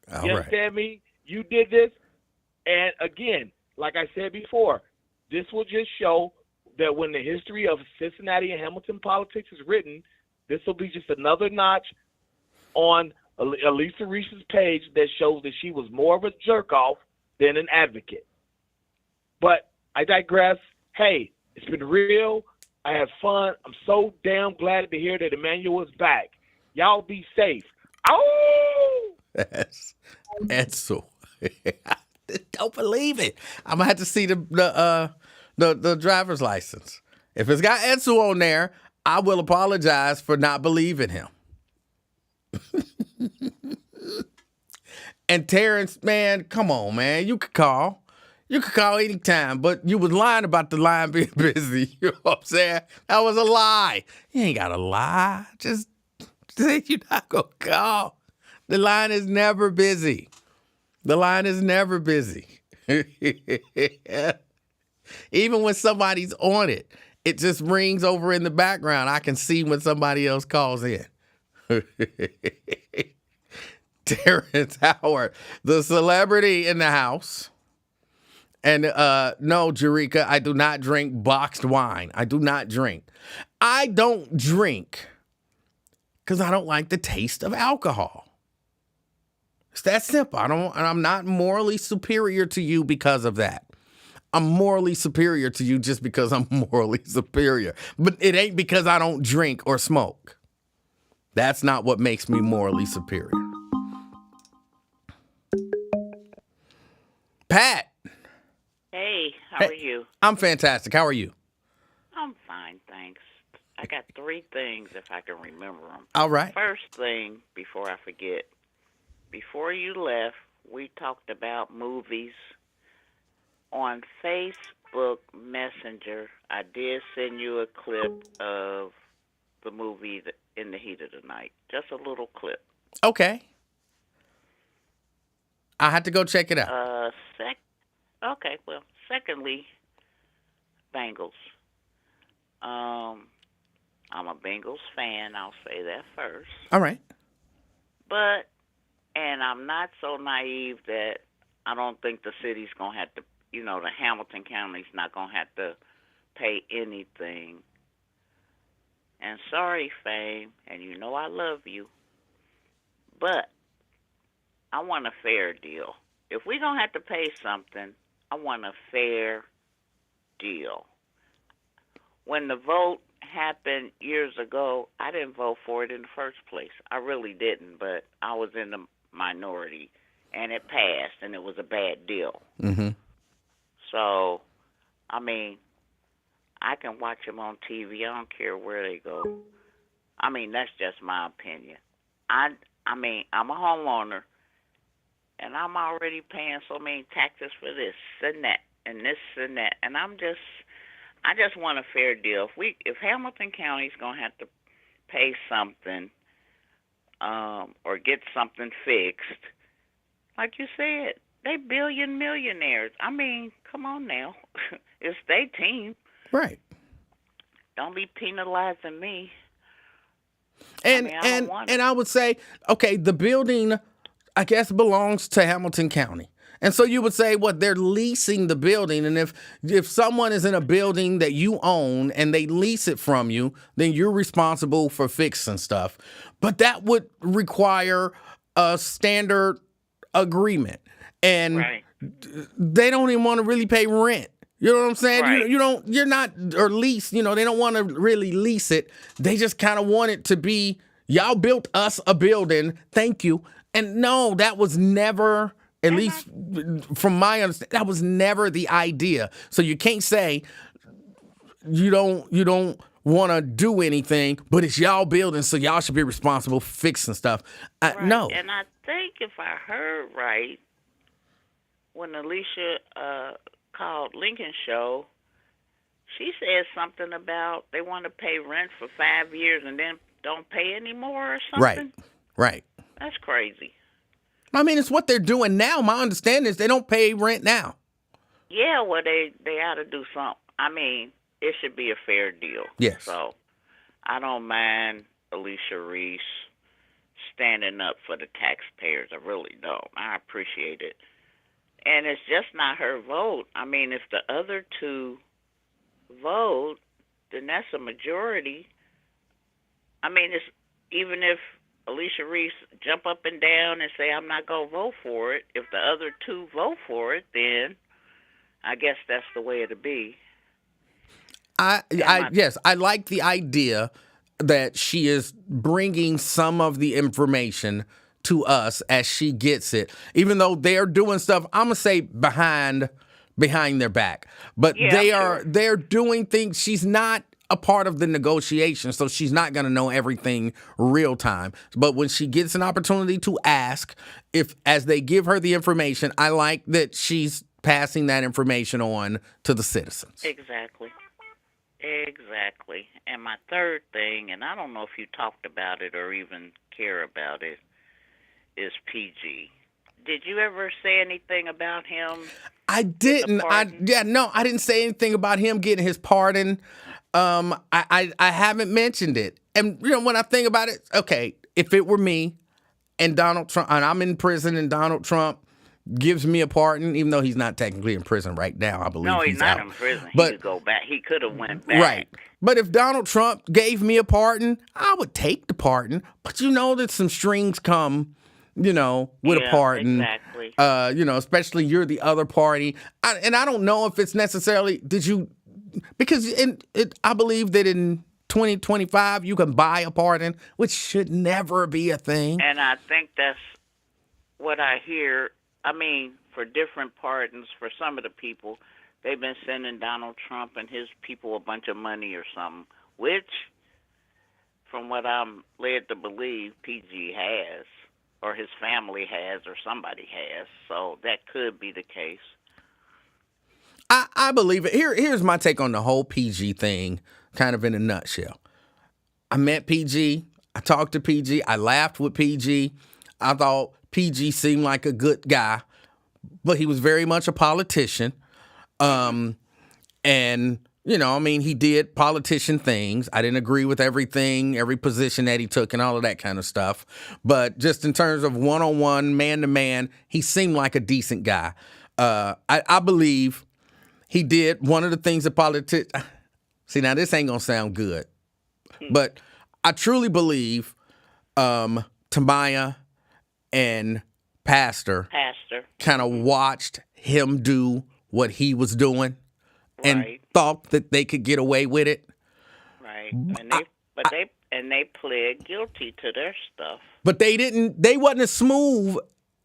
You understand me? You did this. And again, like I said before, this will just show that when the history of Cincinnati and Hamilton politics is written, this will be just another notch on Alicia Reese's page that shows that she was more of a jerk-off than an advocate. But I digress. Hey, it's been real. I had fun. I'm so damn glad to hear that Emanuel is back. Y'all be safe. Oh! That's so. Don't believe it. I'm gonna have to see the driver's license. If it's got Edsel on there, I will apologize for not believing him. And Terrence, man, come on, man. You could call. You could call anytime, but you was lying about the line being busy. You know what I'm saying? That was a lie. You ain't got to lie. Just say you're not going to call. The line is never busy. The line is never busy. Even when somebody's on it, it just rings over in the background. I can see when somebody else calls in. Terrence Howard, the celebrity in the house. And no, Jerika, I do not drink boxed wine. I do not drink. I don't drink because I don't like the taste of alcohol. It's that simple. I'm not morally superior to you because of that. I'm morally superior to you just because I'm morally superior. But it ain't because I don't drink or smoke. That's not what makes me morally superior. Pat. Hey, how are you? I'm fantastic. How are you? I'm fine, thanks. I got three things if I can remember them. All right. First thing, before I forget, before you left, we talked about movies. On Facebook Messenger, I did send you a clip of the movie In the Heat of the Night. Just a little clip. Okay. I had to go check it out. Okay, well, secondly, Bengals. I'm a Bengals fan. I'll say that first. All right. But and I'm not so naive that I don't think the city's gonna have to. The Hamilton County's not gonna have to pay anything. And sorry, Fame, and I love you, but I want a fair deal. If we're gonna have to pay something, I want a fair deal. When the vote happened years ago, I didn't vote for it in the first place. I really didn't, but I was in the minority, and it passed, and it was a bad deal. Mm-hmm. So, I mean, I can watch them on TV. I don't care where they go. I mean, that's just my opinion. I mean, I'm a homeowner, and I'm already paying so many taxes for this and that, and this and that, and I just want a fair deal. If Hamilton County's gonna have to pay something, or get something fixed, like you said, they billion millionaires. I mean, come on now, it's their team. Right. Don't be penalizing me. And I don't want and it. I would say, okay, the building, I guess, belongs to Hamilton County. And so you would say, what, they're leasing the building, and if someone is in a building that you own and they lease it from you, then you're responsible for fixing stuff. But that would require a standard agreement, and Right. they don't even want to really pay rent. You know what I'm saying? Right. You're not, or lease, they don't want to really lease it. They just kind of want it to be, y'all built us a building, thank you. And no, that was never, at least from my understanding, that was never the idea. So you can't say you don't want to do anything, but it's y'all building, so y'all should be responsible for fixing stuff. Right. No. And I think if I heard right, when Alicia called Lincoln Show, she said something about they want to pay rent for 5 years and then don't pay anymore or something. Right. That's crazy. I mean, it's what they're doing now. My understanding is they don't pay rent now. Yeah, well, they ought to do something. I mean, it should be a fair deal. Yes. So I don't mind Alicia Reese standing up for the taxpayers. I really don't. I appreciate it. And it's just not her vote. I mean, if the other two vote, then that's a majority. I mean, it's even if Alicia Reese jump up and down and say, I'm not going to vote for it, if the other two vote for it, then I guess that's the way it'll be. Yes, I like the idea that she is bringing some of the information to us as she gets it, even though they're doing stuff, I'm gonna say behind their back, but Yeah, they're doing things. She's not a part of the negotiation, so she's not gonna know everything real time. But when she gets an opportunity to ask, as they give her the information, I like that she's passing that information on to the citizens. Exactly. And my third thing, and I don't know if you talked about it or even care about it, is PG. Did you ever say anything about him? I didn't. I didn't say anything about him getting his pardon. I haven't mentioned it. And when I think about it, okay, if it were me and Donald Trump, and I'm in prison, and Donald Trump gives me a pardon, even though he's not technically in prison right now, I believe No, he's not out. in prison. But, he could go back. He could have went back. Right. But if Donald Trump gave me a pardon, I would take the pardon. But that some strings come, with a pardon. Exactly. Especially you're the other party. And I don't know if it's necessarily, because I believe that in 2025 you can buy a pardon, which should never be a thing. And I think that's what I hear. I mean, for different pardons, for some of the people, they've been sending Donald Trump and his people a bunch of money or something, which, from what I'm led to believe, PG has, or his family has, or somebody has. So that could be the case. I believe it. Here's my take on the whole PG thing, kind of in a nutshell. I met PG. I talked to PG. I laughed with PG. I thought PG seemed like a good guy, but he was very much a politician. And I mean, he did politician things. I didn't agree with everything, every position that he took and all of that kind of stuff. But just in terms of one-on-one, man-to-man, he seemed like a decent guy. I believe he did one of the things that politics... See, now this ain't going to sound good. But I truly believe Tamaya and Pastor kind of watched him do what he was doing and thought that they could get away with it. Right. And they pled guilty to their stuff. But they wasn't as smooth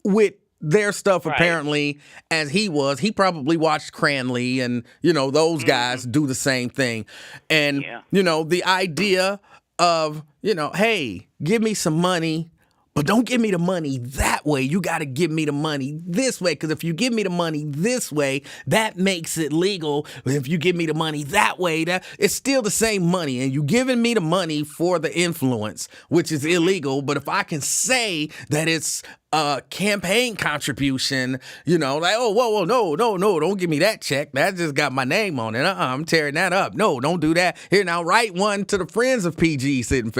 with their stuff apparently as he was. He probably watched Cranley and, those guys do the same thing. And, the idea of, hey, give me some money, but don't give me the money that way. You got to give me the money this way, because if you give me the money this way, that makes it legal. But if you give me the money that way, it's still the same money. And you giving me the money for the influence, which is illegal. But if I can say that it's a campaign contribution, like, oh, whoa, no, don't give me that check. That just got my name on it. I'm tearing that up. No, don't do that. Here, now write one to the friends of PG sitting,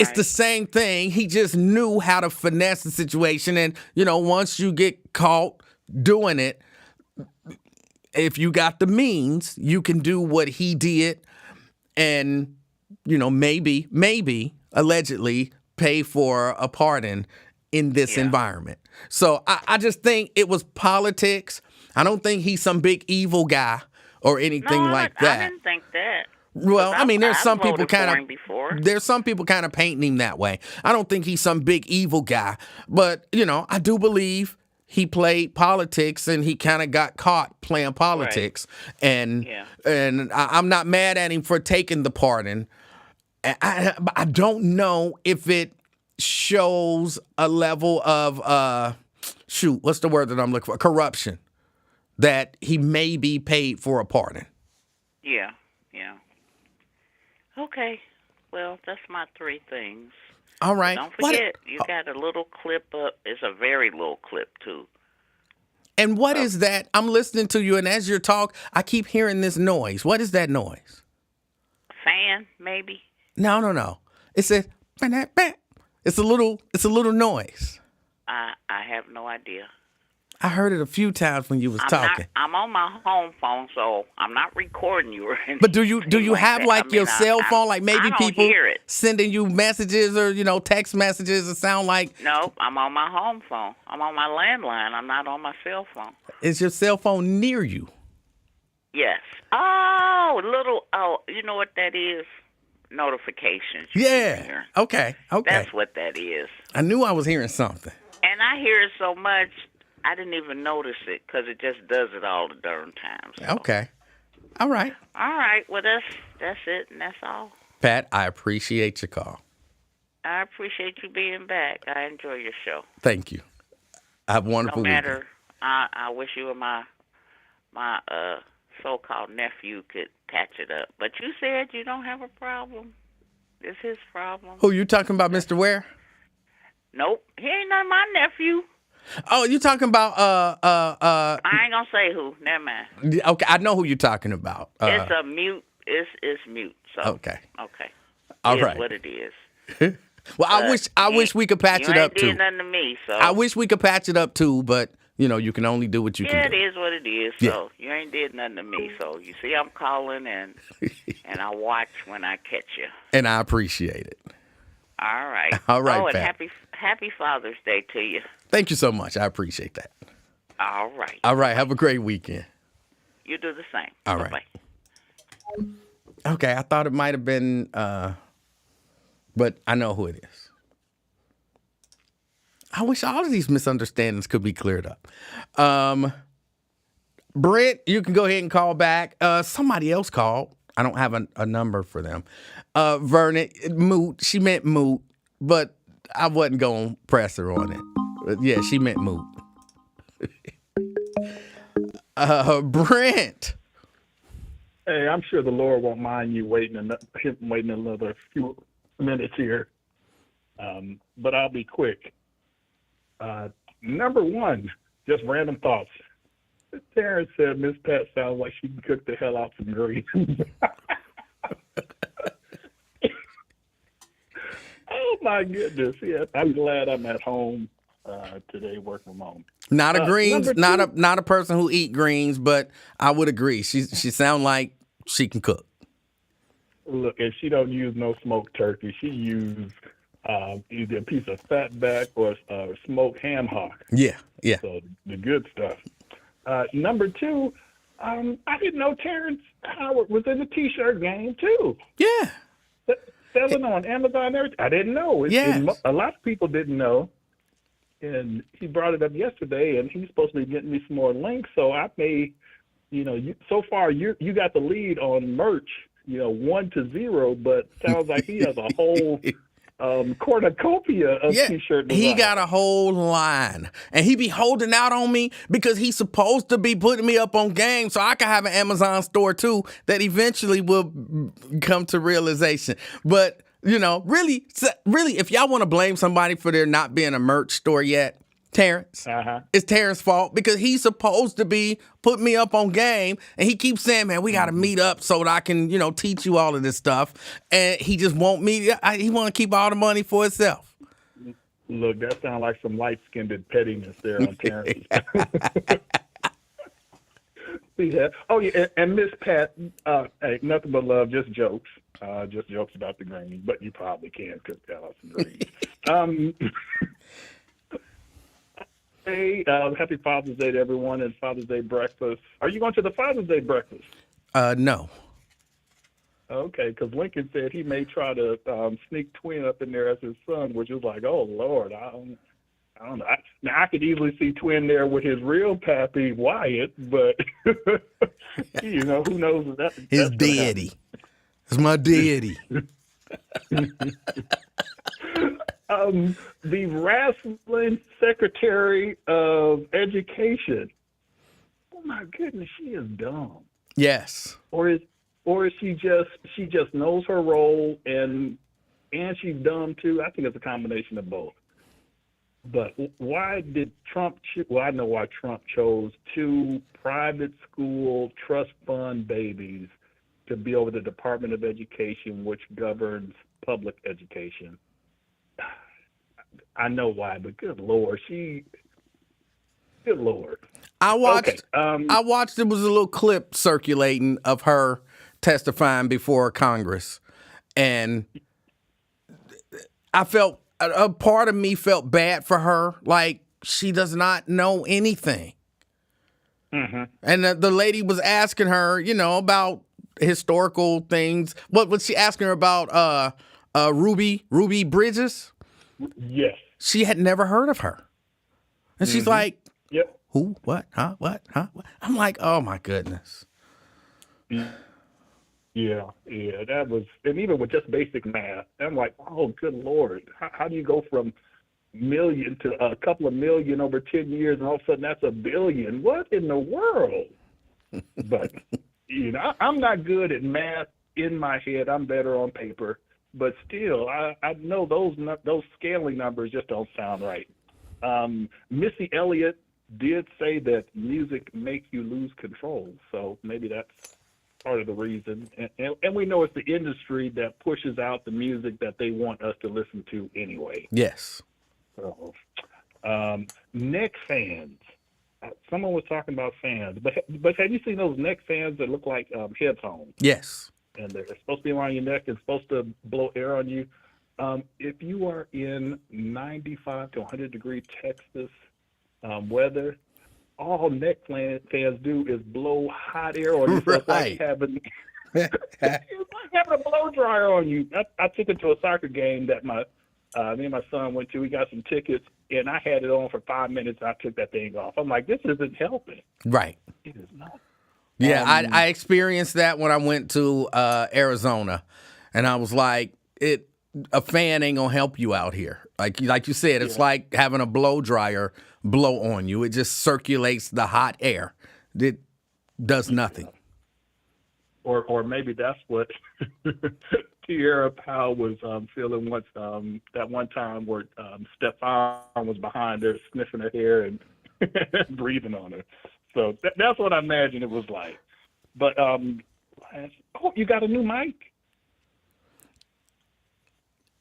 It's the same thing. He just knew how to finesse the situation. And, once you get caught doing it, if you got the means, you can do what he did and, maybe, allegedly pay for a pardon in this environment. So I just think it was politics. I don't think he's some big evil guy or anything like that. I didn't think that. Well, I mean, there's some people kind of painting him that way. I don't think he's some big evil guy, but I do believe he played politics and he kind of got caught playing politics. And I'm not mad at him for taking the pardon. I don't know if it shows a level of what's the word that I'm looking for? Corruption, that he may be paid for a pardon. Yeah. Okay, well, that's my 3 things. All right. But don't forget, you got a little clip up. It's a very little clip, too. And what is that? I'm listening to you, and as you talk, I keep hearing this noise. What is that noise? Fan, maybe? No. It's a little noise. I have no idea. I heard it a few times when you was talking. I'm on my home phone, so I'm not recording you or anything. But do you have your cell phone? Like maybe people hear it. Sending you messages or text messages that sound like. No, I'm on my home phone. I'm on my landline. I'm not on my cell phone. Is your cell phone near you? Yes. You know what that is? Notifications. Yeah. Okay. That's what that is. I knew I was hearing something. And I hear it so much, I didn't even notice it because it just does it all the darn time. So. Okay. All right. Well, that's it, and that's all. Pat, I appreciate your call. I appreciate you being back. I enjoy your show. Thank you. Have a wonderful weekend. No matter, I wish you and my so-called nephew could patch it up. But you said you don't have a problem. It's his problem. Who, you talking about, Mr. Ware? Nope. He ain't none of my nephew. Oh, you talking about I ain't gonna say who. Never mind. Okay, I know who you're talking about. It's a mute. It's mute. So okay. All right. What it is. Well, I wish we could patch it up too. You ain't did nothing to me, so. I wish we could patch it up too, but you can only do what you can do. Yeah, it is what it is. So you ain't did nothing to me. So you see, I'm calling and I watch when I catch you. And I appreciate it. All right. All right, and Pat. happy Father's Day to you. Thank you so much. I appreciate that. All right. All right. Have a great weekend. You do the same. All right. Bye-bye. Okay. I thought it might have been, but I know who it is. I wish all of these misunderstandings could be cleared up. Brent, you can go ahead and call back. Somebody else called. I don't have a number for them. Vernon, moot. She meant moot, but I wasn't going to press her on it. But yeah, she meant moot. Brent. Hey, I'm sure the Lord won't mind you waiting another few minutes here, but I'll be quick. Number one, just random thoughts. Terrence said Miss Pat sounds like she can cook the hell out some greens. Oh my goodness! Yeah, I'm glad I'm at home today, working from home. Not a greens, number two, not a person who eat greens, but I would agree. She sound like she can cook. look, and she don't use no smoked turkey. She used either a piece of fat back or smoked ham hock. Yeah, yeah. So the good stuff. Number two, I didn't know Terrence Howard was in the T-shirt game too. Yeah. Selling on Amazon and everything. I didn't know. Yes. A lot of people didn't know. And he brought it up yesterday, and he's supposed to be getting me some more links. So I may, so far you got the lead on merch, 1-0, but sounds like he has a whole cornucopia of T-shirt designs. He got a whole line, and he be holding out on me because he's supposed to be putting me up on game so I can have an Amazon store too that eventually will come to realization. But really, if y'all want to blame somebody for there not being a merch store yet, Terrence. It's Terrence's fault because he's supposed to be putting me up on game, and he keeps saying, man, we got to meet up so that I can, teach you all of this stuff. And he just won't meet. He want to keep all the money for himself. Look, that sounds like some light-skinned pettiness there on Terrence's Yeah. Oh, yeah, and Miss Pat, hey, nothing but love, just jokes. Just jokes about the greens, but you probably can cook that out some greens. Hey, happy Father's Day to everyone and Father's Day breakfast. Are you going to the Father's Day breakfast? No. Okay, because Lincoln said he may try to sneak Twin up in there as his son, which is like, oh, Lord, I don't know. Now, I could easily see Twin there with his real pappy, Wyatt, but, who knows? His deity. It's my deity. The wrestling secretary of education. Oh my goodness, she is dumb. Yes. Or is she just knows her role and she's dumb too? I think it's a combination of both. But why did Trump? Well, I know why Trump chose 2 private school trust fund babies to be over the Department of Education, which governs public education. I know why, but good Lord, good Lord. I watched. Okay, I watched. There was a little clip circulating of her testifying before Congress, and I felt a part of me felt bad for her, like she does not know anything. Mm-hmm. And the lady was asking her, about historical things. What was she asking her about? Ruby Bridges. Yes. She had never heard of her. And she's like, yep. Who? What? Huh? What? Huh? What? I'm like, oh my goodness. Yeah, that was, and even with just basic math, I'm like, oh, good Lord. How do you go from million to a couple of million over 10 years, and all of a sudden that's $1 billion? What in the world? But, I'm not good at math in my head. I'm better on paper. But still, I know those scaling numbers just don't sound right. Missy Elliott did say that music makes you lose control, so maybe that's part of the reason. And we know it's the industry that pushes out the music that they want us to listen to anyway. Yes. So, neck fans. Someone was talking about fans, but have you seen those neck fans that look like headphones? Yes. And they're supposed to be around your neck and supposed to blow air on you. If you are in 95 to 100 degree Texas weather, all neck fans do is blow hot air on you. So it's like having a blow dryer on you. I took it to a soccer game that me and my son went to. We got some tickets, and I had it on for 5 minutes. And I took that thing off. I'm like, this isn't helping. Right. It is not. Yeah, I experienced that when I went to Arizona, and I was like, a fan ain't gonna help you out here. Like you said, it's like having a blow dryer blow on you. It just circulates the hot air. It does nothing. Or maybe that's what Tierra Powell was feeling once that one time where Stephon was behind her sniffing her hair and breathing on her. So that's what I imagine it was like. But you got a new mic?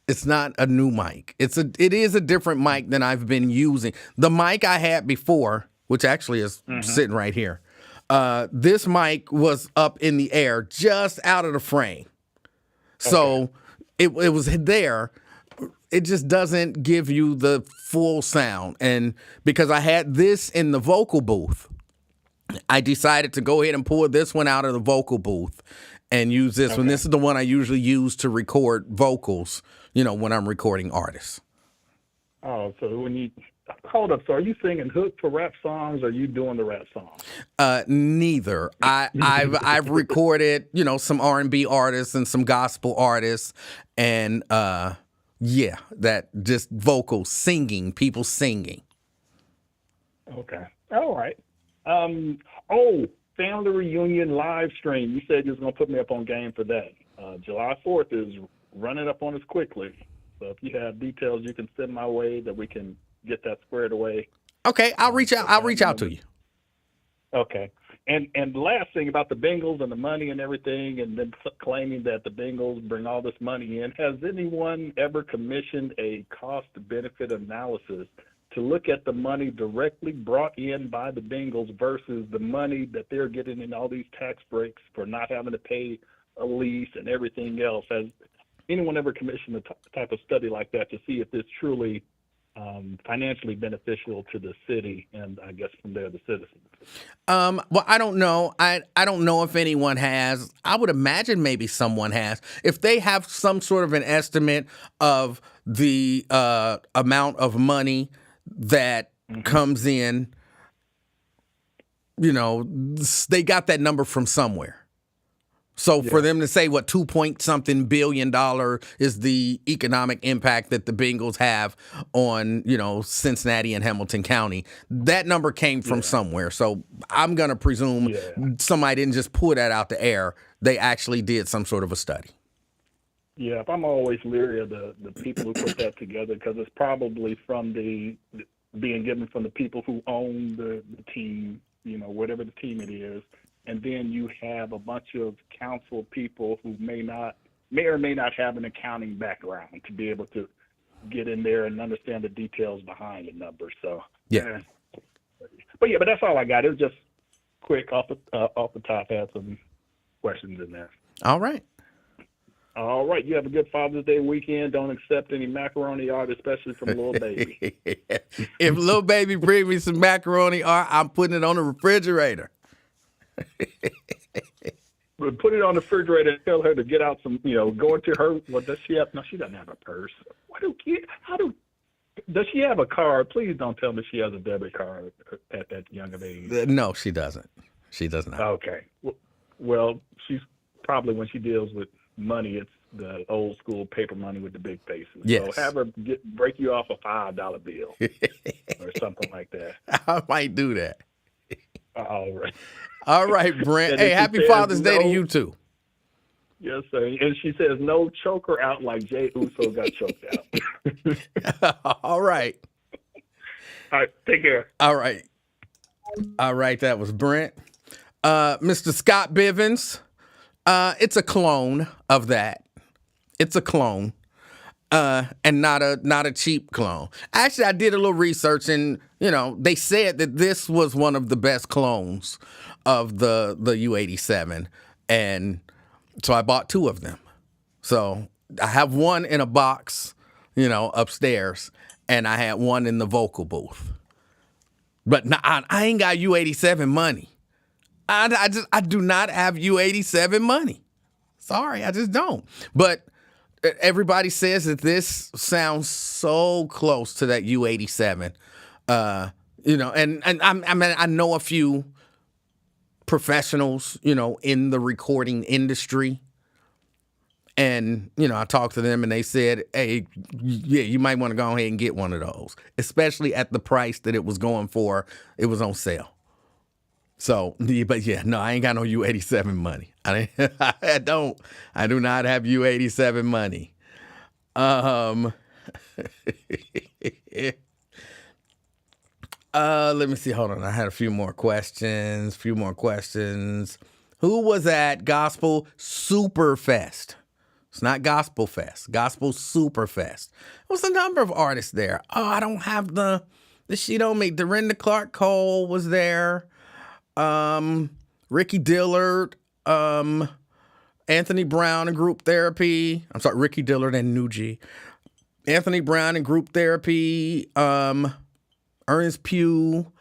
It's not a new mic. It is a different mic than I've been using. The mic I had before, which actually is sitting right here, this mic was up in the air, just out of the frame. So it was there. It just doesn't give you the full sound. And because I had this in the vocal booth, I decided to go ahead and pull this one out of the vocal booth and use this one. This is the one I usually use to record vocals, when I'm recording artists. Oh, so when you hold up, so are you singing hook for rap songs, or are you doing the rap songs? Neither. I've recorded, some R&B artists and some gospel artists, and that just vocals, singing, people singing. Okay. All right. Family reunion live stream. You said you was gonna put me up on game for that. July 4th is running up on us quickly. So if you have details, you can send my way that we can get that squared away. Okay, I'll reach out. I'll reach out to you. Okay. And the last thing about the Bengals and the money and everything, and then claiming that the Bengals bring all this money in, has anyone ever commissioned a cost-benefit analysis to look at the money directly brought in by the Bengals versus the money that they're getting in all these tax breaks for not having to pay a lease and everything else? Has anyone ever commissioned a type of study like that to see if it's truly financially beneficial to the city and, I guess, from there, the citizens? Well, I don't know. I don't know if anyone has. I would imagine maybe someone has. If they have some sort of an estimate of the amount of money that comes in, they got that number from somewhere. So for them to say what $2 billion is the economic impact that the Bengals have on, Cincinnati and Hamilton County, that number came from somewhere. So I'm going to presume somebody didn't just pull that out the air. They actually did some sort of a study. Yeah, I'm always leery of the people who put that together, because it's probably from being given from the people who own the team, whatever the team it is. And then you have a bunch of council people who may or may not have an accounting background to be able to get in there and understand the details behind the numbers. So but that's all I got. It was just quick off the top. Had some questions in there. All right. All right. You have a good Father's Day weekend. Don't accept any macaroni art, especially from Lil Baby. If Lil Baby bring me some macaroni art, I'm putting it on the refrigerator. Put it on the refrigerator and tell her to get out some, go into her. Well, does she have? No, she doesn't have a purse. Does she have a card? Please don't tell me she has a debit card at that young of age. No, she doesn't. She does not. Okay. Well, she's probably, when she deals with money, it's the old school paper money with the big faces. Yes. So have her break you off a $5 bill or something like that. I might do that. All right. All right, Brent. Hey, happy Father's Day to you too. Yes, sir. And she says no choker out like Jay Uso got choked out. All right. All right. Take care. All right. That was Brent. Mr. Scott Bivens. It's a clone of that. It's a clone. And not a cheap clone. Actually, I did a little research, and they said that this was one of the best clones of the U87, and so I bought two of them. So I have one in a box, upstairs, and I had one in the vocal booth. But I ain't got U87 money. I do not have U87 money. Sorry, I just don't. But everybody says that this sounds so close to that U87, and I know a few professionals, in the recording industry, and I talked to them and they said, hey, you might want to go ahead and get one of those, especially at the price that it was going for. It was on sale. So, but no, I ain't got no U87 money. I do not have U87 money. Let me see. Hold on. I had a few more questions. Who was at Gospel Superfest? It's not Gospel Fest. Gospel Superfest. There was a number of artists there. Oh, I don't have the sheet on me. Dorinda Clark Cole was there. Ricky Dillard. Anthony Brown and Group Therapy. I'm sorry, Ricky Dillard and Nuji. Anthony Brown and Group Therapy. Ernest Pugh.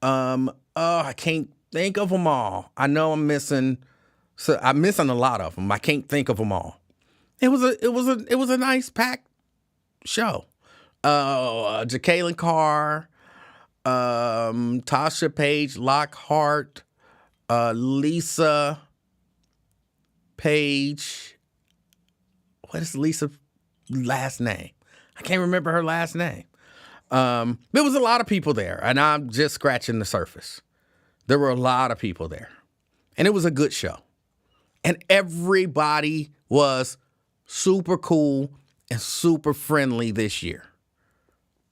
I can't think of them all. I know I'm missing. So I'm missing a lot of them. I can't think of them all. It was a nice packed show. Jacqueline Carr, Tasha Page Lockhart, Lisa Page. What is Lisa's last name? I can't remember her last name. There was a lot of people there, and I'm just scratching the surface. There were a lot of people there, and it was a good show. And everybody was super cool and super friendly this year.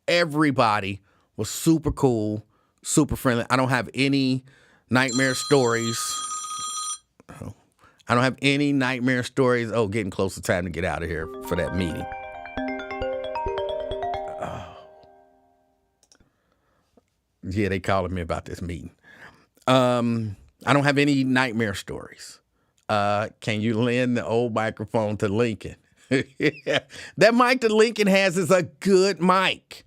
Everybody was super cool, super friendly. I don't have any nightmare stories. Oh, getting close to time to get out of here for that meeting. Yeah, they calling me about this meeting. I don't have any nightmare stories. Can you lend the old microphone to Lincoln? That mic that Lincoln has is a good mic.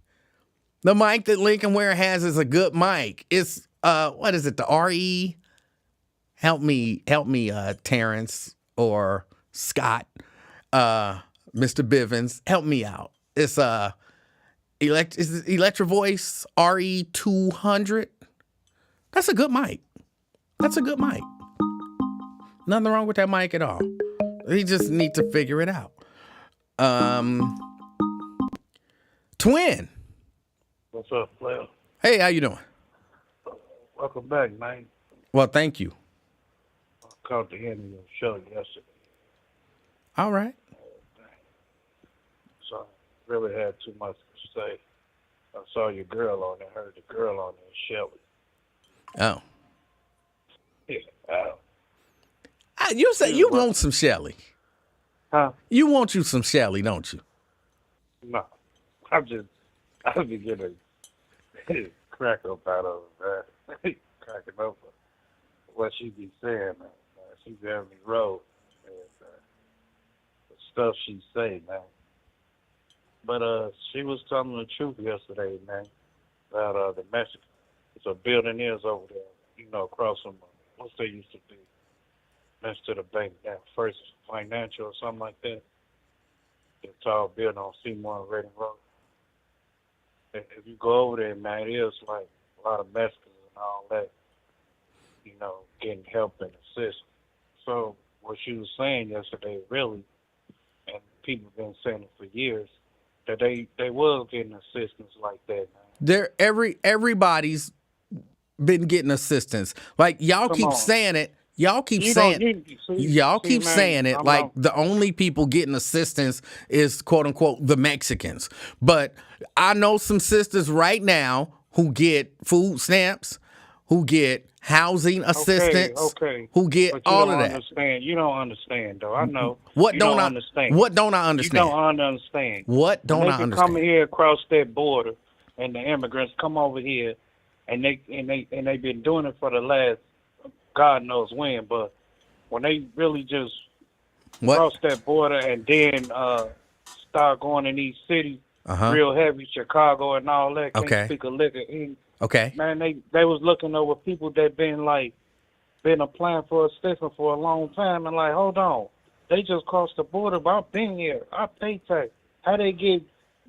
The mic that Lincoln Ware has is a good mic. It's what is it? The RE? Help me, Terrence or Scott, Mr. Bivens, help me out. It's Electro Voice RE200. That's a good mic. Nothing wrong with that mic at all. You just need to figure it out. Twin. What's up, player? Hey, how you doing? Welcome back, man. Well, thank you. I caught the end of your show yesterday, All right. so I really had too much to say. I saw your girl on there, heard the girl on there, Shelly. Oh. Yeah. You say you want some Shelly. Huh? You want you some Shelly, don't you? No. I'll be getting a crack up out of her, man. Cracking up what she be saying, man. She be having me roll. And, the stuff she say, man. But she was telling the truth yesterday, man, about the Mexican. It's a building is over there, across from what's they used to be next to the bank, that First Financial or something like that. The tall building on Seymour and Reading Road. If you go over there, man, it is like a lot of Mexicans and all that, getting help and assistance. So what she was saying yesterday, really, and people have been saying it for years, that they was getting assistance like that, man. Everybody's been getting assistance. Like y'all Come keep on. saying it. Y'all keep saying it like the only people getting assistance is quote unquote the Mexicans. But I know some sisters right now who get food stamps, who get housing assistance, who get but you all don't of that. Understand. You don't understand, though. I know. What you don't I understand? What don't I understand? You don't understand. What don't I They understand? come here across that border, and the immigrants come over here, and they been doing it for the last God knows when. But when they really just cross that border and then start going in these cities, real heavy, Chicago and all that, can't speak a lick of English. Okay. Man, they was looking over people that been applying for assistance for a long time, and like, hold on, they just crossed the border, but I've been here, I pay tax. How they get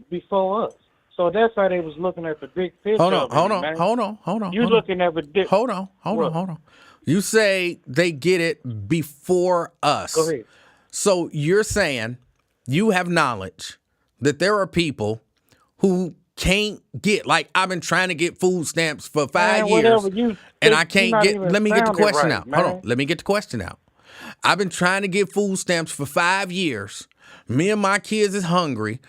before us? So that's how they was looking at the big picture. Hold on. You looking at the hold on. You say they get it before us. Go ahead. So you're saying you have knowledge that there are people who can't get, like I've been trying to get food stamps for 5 years and I can't get, let me get the question out. Hold on, let me get the question out. I've been trying to get food stamps for 5 years. Me and my kids is hungry.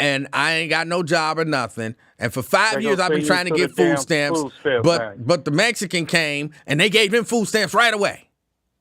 and I ain't got no job or nothing. And for 5 They years, gonna I've been send trying you to to get the food damn stamps. food stamp But bank. but the Mexican came and they gave him food stamps right away.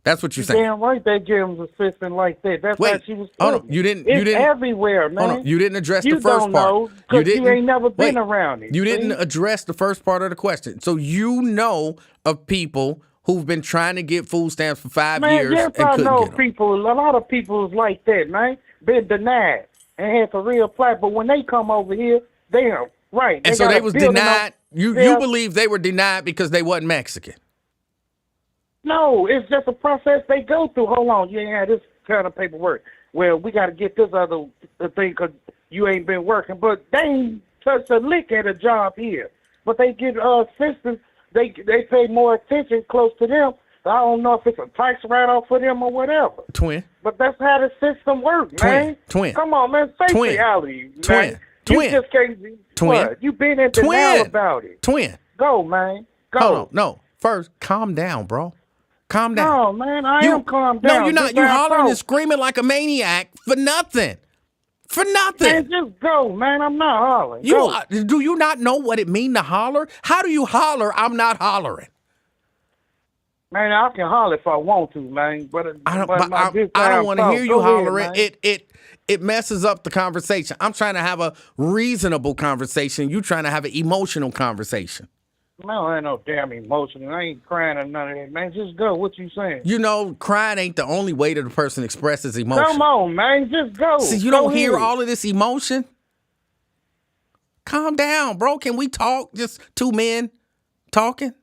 That's what you're saying. Damn right they give him assistance like that. That's how Wait, she was hold on. putting it. You didn't. It's everywhere, man. Hold on. You didn't address You the first don't part. know because you ain't never been around it. You see? didn't address the first part of the question. So you know of people who've been trying to get food stamps for 5 Man, years yes, and I couldn't know get them. people. A lot of people is like that, man. Been denied and had to reapply. But when they come over here, they are right. And so got they a was building denied. You Yeah. believe they were denied because they wasn't Mexican. No, it's just a process they go through. Hold on, you ain't had this kind of paperwork. Well, we got to get this other thing because you ain't been working. But they ain't touched a lick at a job here. But they get assistance. They pay more attention close to them. I don't know if it's a tax write-off for them or whatever. Twin. But that's how the system works, man. Twin. Come on, man. Face Twin. reality, man. Twin. You just can't. Twin. What? You been in denial about it. Twin. Go, man. Go. Hold on. No. First, calm down, bro. Calm down. No, man, I am calmed down. No, you're not. Just You how I hollering and talk. screaming like a maniac for nothing. For nothing. Man, just go, man. I'm not hollering. Go. Do you not know what it mean to holler? How do you holler? I'm not hollering. Man, I can holler if I want to, man. But I don't. this I how don't want to talk. hear you Go ahead, hollering. man. It messes up the conversation. I'm trying to have a reasonable conversation. You trying to have an emotional conversation. No, I ain't no damn emotion. I ain't crying or none of that, man. Just go. What you saying? You know, crying ain't the only way that a person expresses emotion. Come on, man. Just go. See, you Go don't hear ahead. all of this emotion? Calm down, bro. Can we talk? Just two men talking?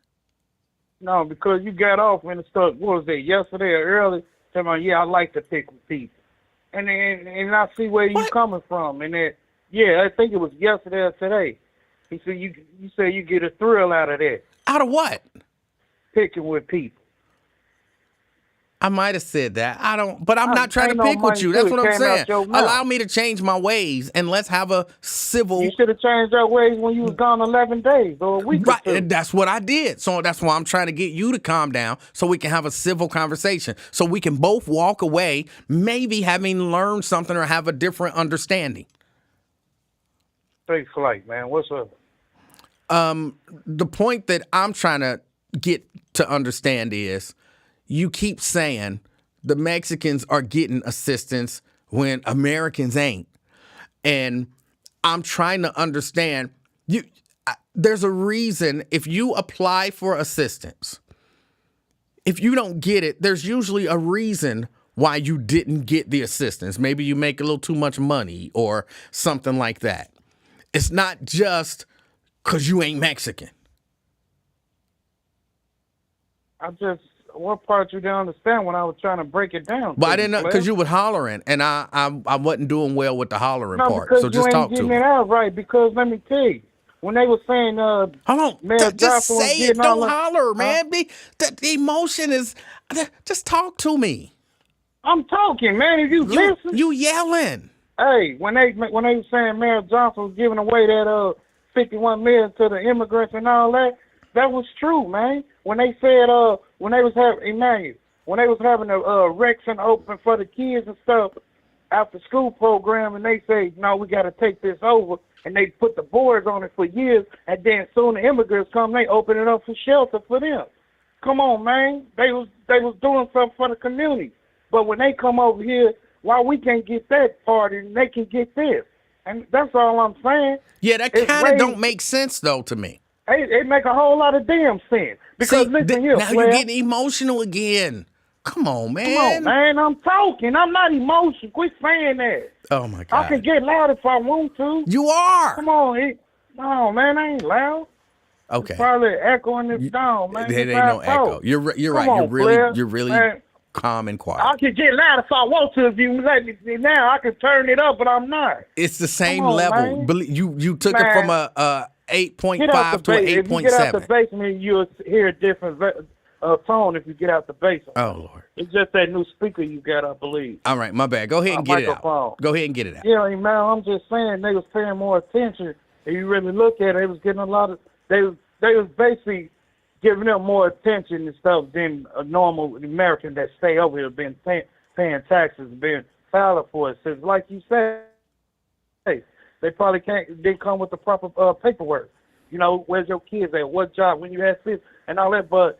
No, because you got off when it started, what was it, yesterday or early? Tell me, yeah, I like to pick with people. And I see where you coming from. And then, yeah, I think it was yesterday or today. He said you say you get a thrill out of that. Out of what? Picking with people. I might have said that. I don't, but I'm not trying ain't to no pick with money you. till That's it what I'm came saying. out your mouth. Allow me to change my ways and let's have a civil. You should have changed your ways when you was gone 11 days or a week Right, or two. and that's what I did. So that's why I'm trying to get you to calm down so we can have a civil conversation. So we can both walk away, maybe having learned something or have a different understanding. Take flight, man. What's up? The point that I'm trying to get to understand is you keep saying the Mexicans are getting assistance when Americans ain't. And I'm trying to understand there's a reason if you apply for assistance, if you don't get it, there's usually a reason why you didn't get the assistance. Maybe you make a little too much money or something like that. It's not just because you ain't Mexican. What part you didn't understand when I was trying to break it down? But I didn't know because you was hollering, and I wasn't doing well with the hollering part. So just talk to you ain't me. getting it out right. Because let me tell you, when they were saying, Hold on, Mayor just Johnson was say it. getting all Don't the- holler, man. The emotion is. Just talk to me. I'm talking, man. If you listen, You yelling. hey, when they were saying Mayor Johnson was giving away that $51 million to the immigrants and all that, that was true, man. When they said when they was having a Rex and open for the kids and stuff after school program, and they say no, we got to take this over, and they put the boards on it for years, and then soon the immigrants come, they open it up for shelter for them. Come on, man. They was doing something for the community. But when they come over here, why we can't get that part and they can get this? And that's all I'm saying. Yeah, that kind of don't make sense though to me. It make a whole lot of damn sense. Because See, listen here, now Flair. you're getting emotional again. Come on, man. Come on, man. I'm talking. I'm not emotional. Quit saying that. Oh my God. I can get loud if I want to. You are. Come on. No, man, I ain't loud. Okay. It's probably echoing this down, man. There ain't It's no how I echo. talk. You're Come right. on, You're Flair. really Man, calm and quiet. I can get loud if I want to. If you let me see now, I can turn it up, but I'm not. It's the same Come on, level. man. You took it from a 8.5 to an If you get out the 8.7. basement, you'll hear a different tone if you get out the basement. Oh Lord. It's just that new speaker you got, I believe. All right, my bad. Go ahead and get it out. Microphone. Go ahead and get it out. Yeah, man, I'm just saying they was paying more attention. If you really look at it, they was getting a lot of they was basically giving them more attention and stuff than a normal American that stay over here, been paying taxes, been filing for it. So like you said, They probably didn't come with the proper paperwork. You know, where's your kids at? What job? When you have this and all that. But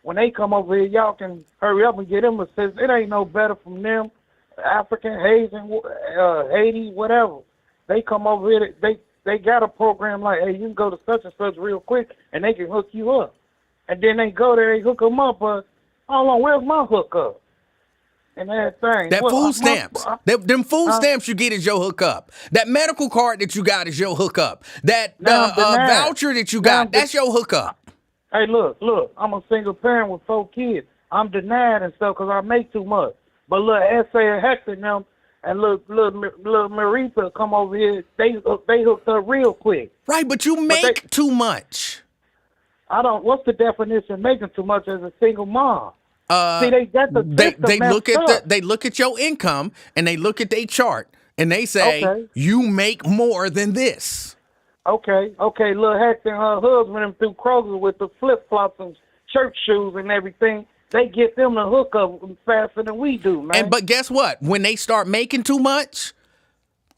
when they come over here, y'all can hurry up and get them assistance. It ain't no better from them. African, Haitian, Haiti, whatever. They come over here. They got a program like, hey, you can go to such and such real quick, and they can hook you up. And then they go there, they hook them up. But hold on, where's my hookup? And that thing. That food stamps. Them food stamps you get is your hookup. That medical card that you got is your hookup. That voucher that you got, that's your hookup. Hey, look, I'm a single parent with 4 kids. I'm denied and stuff because I make too much. But look, S.A. and Hector and them and little Marisa come over here, they hooked up real quick. Right, but you make too much. What's the definition of making too much as a single mom? See, they got the they look at your income and they look at their chart and they say you make more than this. Okay. Little Hector and her husband them through Kroger with the flip flops and church shoes and everything. They get them to hook up faster than we do, man. But guess what? When they start making too much,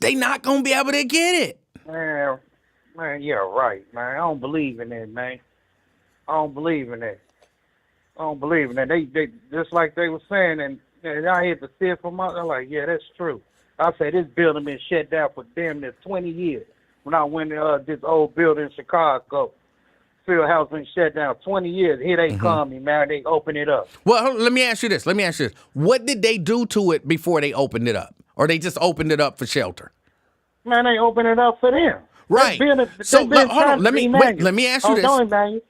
they not gonna be able to get it. Man, yeah, right, man. I don't believe in that, man. I don't believe in that. They just like they were saying, and I had to see it from out. I'm like, yeah, that's true. I said this building been shut down for damn near 20 years. When I went to this old building in Chicago, field house been shut down 20 years. Here they come, man. They open it up. Well, let me ask you this. What did they do to it before they opened it up, or they just opened it up for shelter? Man, they opened it up for them. Right. Hold on. Let me ask you this.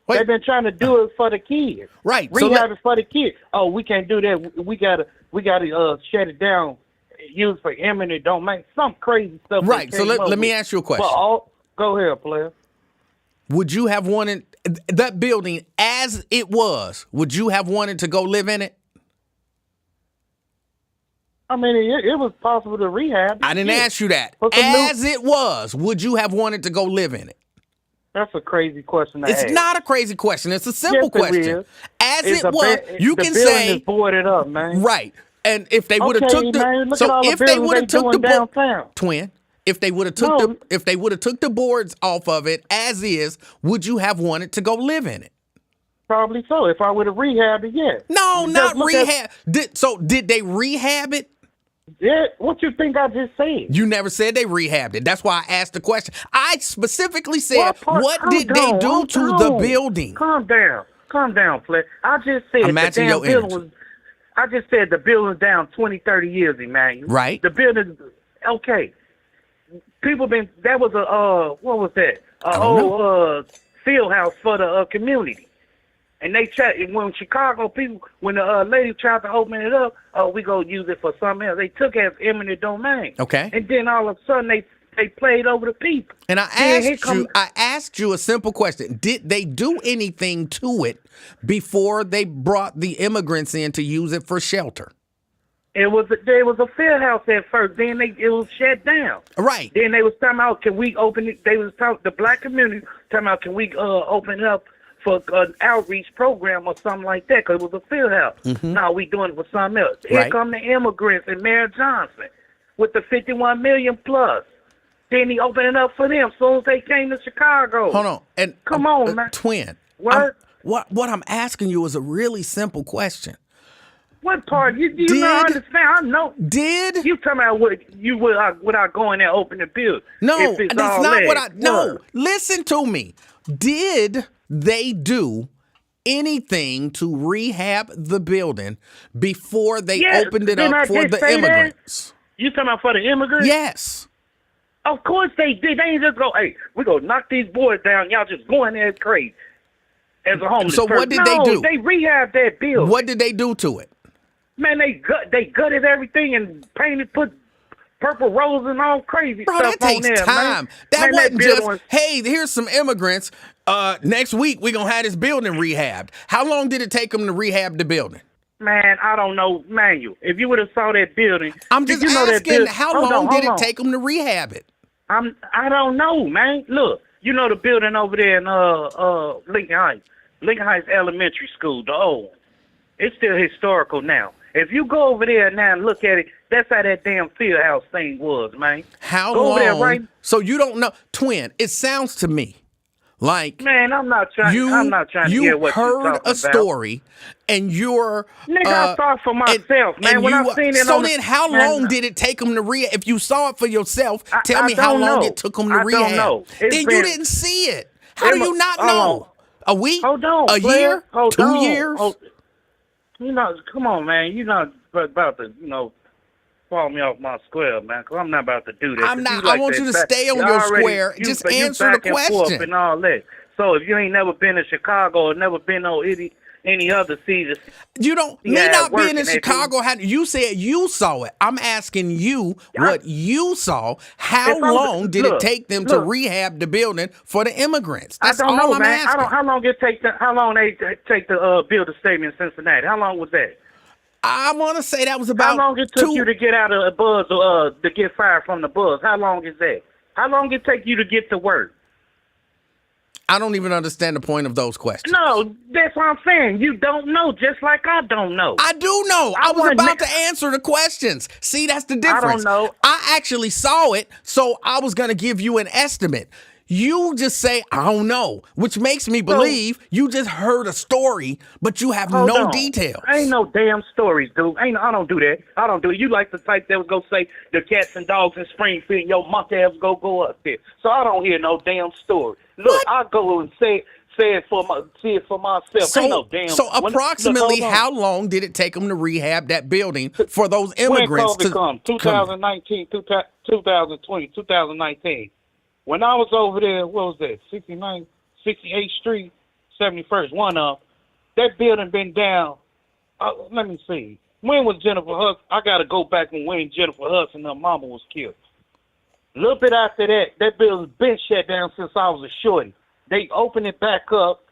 They've been trying to do it for the kids. Right. Rehab it for the kids. Oh, we can't do that. We gotta shut it down. Use for eminent domain. Some crazy stuff. Right. So let me ask you a question. Go ahead, player. Would you have wanted that building as it was? Would you have wanted to go live in it? I mean, it was possible to rehab. I didn't ask you that. As it was, would you have wanted to go live in it? That's a crazy question to ask. It's not a crazy question. It's a simple question. As it was, you can say. The building is boarded up, man. Right. And if they would have took the twin, if they would have took the boards off of it as is, would you have wanted to go live in it? Probably so. If I would have rehabbed it, yeah. No, not rehab. Did they rehab it? Yeah, what you think I just said? You never said they rehabbed it. That's why I asked the question. I specifically said, what did they do to the building? Calm down, play. I just said I just said the building's down 20, 30 years, Emmanuel. Right. The building, okay. That was what was that? Field house for the community. And they when Chicago people, when the lady tried to open it up, we go use it for something else. They took it as eminent domain. Okay. And then all of a sudden they played over the people. And I asked you a simple question. Did they do anything to it before they brought the immigrants in to use it for shelter? There was a field house at first. Then it was shut down. Right. Then they was talking about, can we open it? They was talking, the black community talking about, can we open it up for an outreach program or something like that? Because it was a field house. Mm-hmm. Now we doing it for something else. Here come the immigrants and Mayor Johnson with the 51 million plus. Then he opened it up for them as soon as they came to Chicago. Hold on. And come on, man. Twin. What? What I'm asking you is a really simple question. What part? You not understand? I know. Did you talking about without going there open the bill? No, that's not what I. No, listen to me. Did they do anything to rehab the building before they opened it up for the immigrants? You talking about for the immigrants? Yes. Of course they did. They ain't just go, hey, we gonna knock these boys down. Y'all just go in there as crazy as a homeless person. So what did they do? They rehabbed that building. What did they do to it? Man, they gutted everything and put purple roses and all crazy stuff on there. That takes time. That wasn't just, hey, here's some immigrants. Next week, we're going to have this building rehabbed. How long did it take them to rehab the building? Man, I don't know, Manuel. If you would have saw that building. I'm just asking, how long did it take them to rehab it? I don't know, man. Look, you know the building over there in Lincoln Heights. Lincoln Heights Elementary School, the old one. It's still historical now. If you go over there now and look at it, That's how that damn field house thing was, man. How Go over there, long? right? So you don't know, twin. It sounds to me like Man, I'm not trying to hear what you're heard talking a story, and you're Nigga, I saw it for myself, man. When I seen it so on then, how long did it take them to rehab? If you saw it for yourself, tell I me how don't long know. it took them to I rehab. don't know. Then It's you been- didn't see it. How do you not Hold know? on. A week? Hold on, A player. year? Hold 2 on. years? You know, come on, man. You're not about to, fall me off my square, man, because I'm not about to do that. I'm 'Cause not. you I like want that you to back- stay on you your already- square. you- Just so you answer the back and forth question. and all that. So if you ain't never been to Chicago or never been on any other cities, You don't. Me Yeah, not being working in at Chicago. You said you saw it. I'm asking you what you saw. How If I'm- long did it look, take them to look. rehab the building for the immigrants? I That's don't all know, I'm man. asking. How long it take? How long they take to build a stadium in Cincinnati? How long was that? I want to say that was about How long it took 2. you to get out of the buzz, to get fired from the buzz? How long is that? How long it take you to get to work? I don't even understand the point of those questions. No, that's what I'm saying. You don't know, just like I don't know. I do know. I was wasn't about mi- to answer the questions. See, that's the difference. know. I actually saw it, so I was going to give you an estimate. You just say, I don't know, which makes me believe you just heard a story, but you have Hold no on. details. Ain't no damn stories, dude. I don't do that. I don't do it. You like the type that would go say the cats and dogs in Springfield, and your monkey ass go up there. So I don't hear no damn story. Look, What? I go and see it for myself. Ain't no damn. So approximately look, hold on. how long did it take them to rehab that building for those When immigrants COVID to come? come? 2019, 2020, 2019. When I was over there, what was that? 68th Street, 71st, one of that building been down. Let me see. When was Jennifer Hudson? I got to go back and when Jennifer Hudson and her mama was killed. A little bit after that, that building's been shut down since I was a shorty. They opened it back up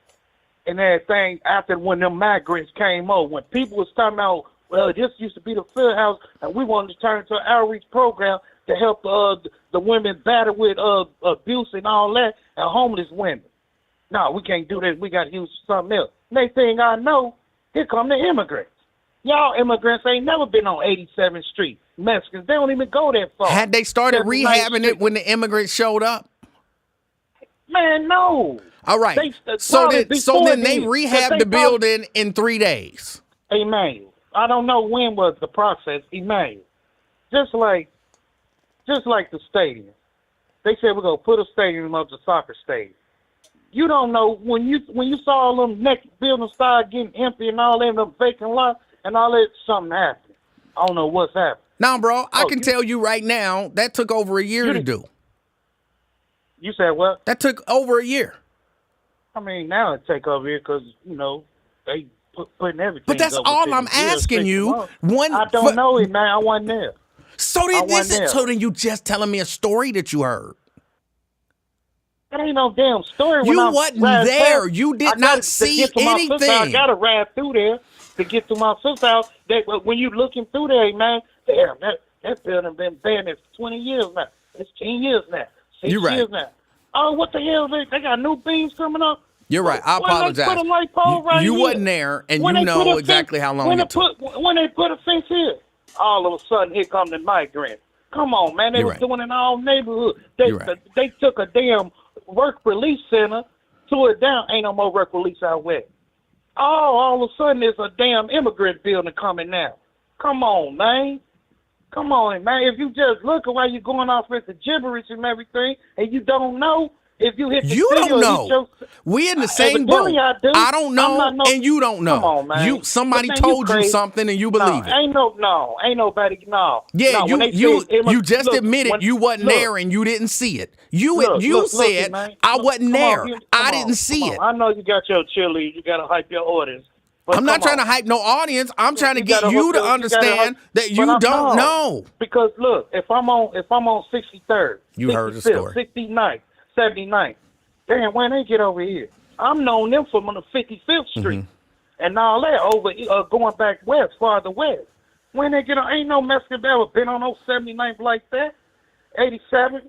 and everything after when them migrants came over. When people was talking about, well, this used to be the field house, and we wanted to turn it to an outreach program to help the women battle with abuse and all that, and homeless women. No, we can't do this. We got to use something else. Next thing I know, here come the immigrants. Y'all immigrants ain't never been on 87th Street. Mexicans, they don't even go that far. Had they started 79th rehabbing Street. it when the immigrants showed up? Man, no. All right. They So started then they before then, 'cause rehabbed they the thought- building in 3 days. Emmanuel. I don't know when was the process, Emmanuel. Just like the stadium. They said we're gonna put a stadium up, the soccer stadium. You don't know when you saw all them next buildings start getting empty and all them vacant lots and all that, something happened. I don't know what's happened. Now, bro, I can you- tell you right now that took over a year You to didn't- do. You said what? That took over a year. I mean, now it take over here because they putting everything. But that's up all within I'm a year, asking 6 you. months. One I don't know it, man. I wasn't there. So I then wasn't there. so then you just telling me a story that you heard. That ain't no damn story. You when I wasn't ride there. past, You did I gotta- not to see get to my sister's house, anything. I gotta ride through there to get to my sister's house. When you looking through there, man, damn, that building been abandoned for 20 years now. It's 10 years now. 6 You're right. years now. Oh, what the hell? They got new beams coming up. You're right. I When they apologize. put a light pole right You here. wasn't there, and When you they put know a exactly fence- how long when it took. when they put a fence here, all of a sudden here come the migrants. Come on, man. They You're was right. doing it in all neighborhoods. You're right. They took a damn work release center, tore it down. Ain't no more work release out west. Oh, all of a sudden there's a damn immigrant building coming now. Come on, man. Come on, man. If you just look at why you going off with the gibberish and everything, and you don't know, if you hit the You field, don't you know. just- We in the same boat. Evidently I do. I don't know, I'm not and you don't know. Come on, man. Somebody But, man, told you crazy. something, and you believe it. Ain't nobody. No. Yeah, no, when they you said immi- just look, admitted when- you wasn't look, there and you didn't see it. You look, said man. I Look, wasn't come there. on, I come didn't on, see come it. on. I know you got your cheerleader. You got to hype your audience. But I'm not come trying to on. hype no audience. I'm trying to You get gotta you hook to up- you gotta understand hook- that but you I'm don't not. know. Because look, if I'm on 63rd, You heard the 65th, story. 69th, 79th. Damn, when they get over here, I'm known them from on the 55th Street Mm-hmm. and all that over going back west, farther west. When they get on, ain't no Mexican ever been on 79th like that, 87.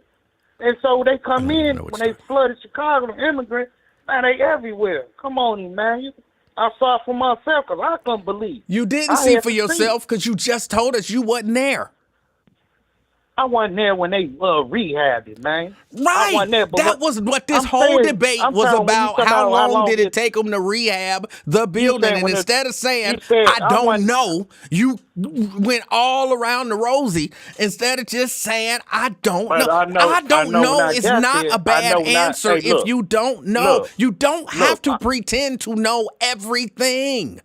And so they come even in know what when you're they flooded Chicago, the immigrants, man, they everywhere. Come on, Emmanuel. I saw it for myself because I couldn't believe. You didn't I see had for to see yourself because you just told us you wasn't there. I wasn't there when they rehabbed it, man. I Right. wasn't there, but That was what this I'm whole saying- debate I'm was saying when you about. talking How about long did it it- take them to rehab the building? said And when the- instead of saying, you said, I I don't want- know, you went all around the rosy instead of just saying, I don't But know. I know don't when know I is got not there, a bad I know when I- answer hey, look, if you don't know. look, You don't have to look, pretend to know everything.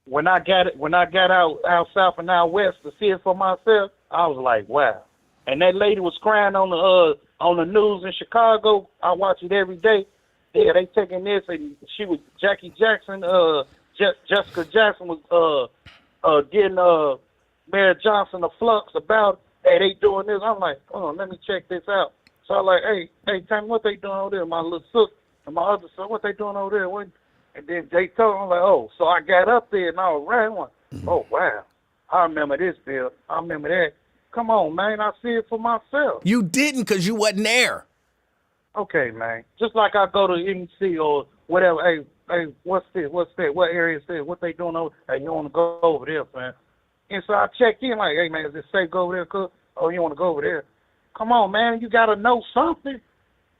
when I got out south and out west to see it for myself, I was like, wow. And that lady was crying on the news in Chicago. I watch it every day. Yeah, they taking this, and she was Jackie Jackson. Jessica Jackson was getting Mayor Johnson a flux about, hey, they doing this. I'm like, hold on, let me check this out. So I'm like, hey, tell me what they doing over there. My little sister and my other son, what they doing over there? What? And then they told me, I'm like, oh. So I got up there and I was ran one. Oh, wow. I remember this, Bill. I remember that. Come on, man. I see it for myself. You didn't because you wasn't there. Okay, man. Just like I go to MC or whatever. Hey, what's this? What's that? What area is this? What they doing over? Hey, you want to go over there, man? And so I checked in like, hey, man, is it safe to go over there, cuz? Oh, you want to go over there? Come on, man. You got to know something.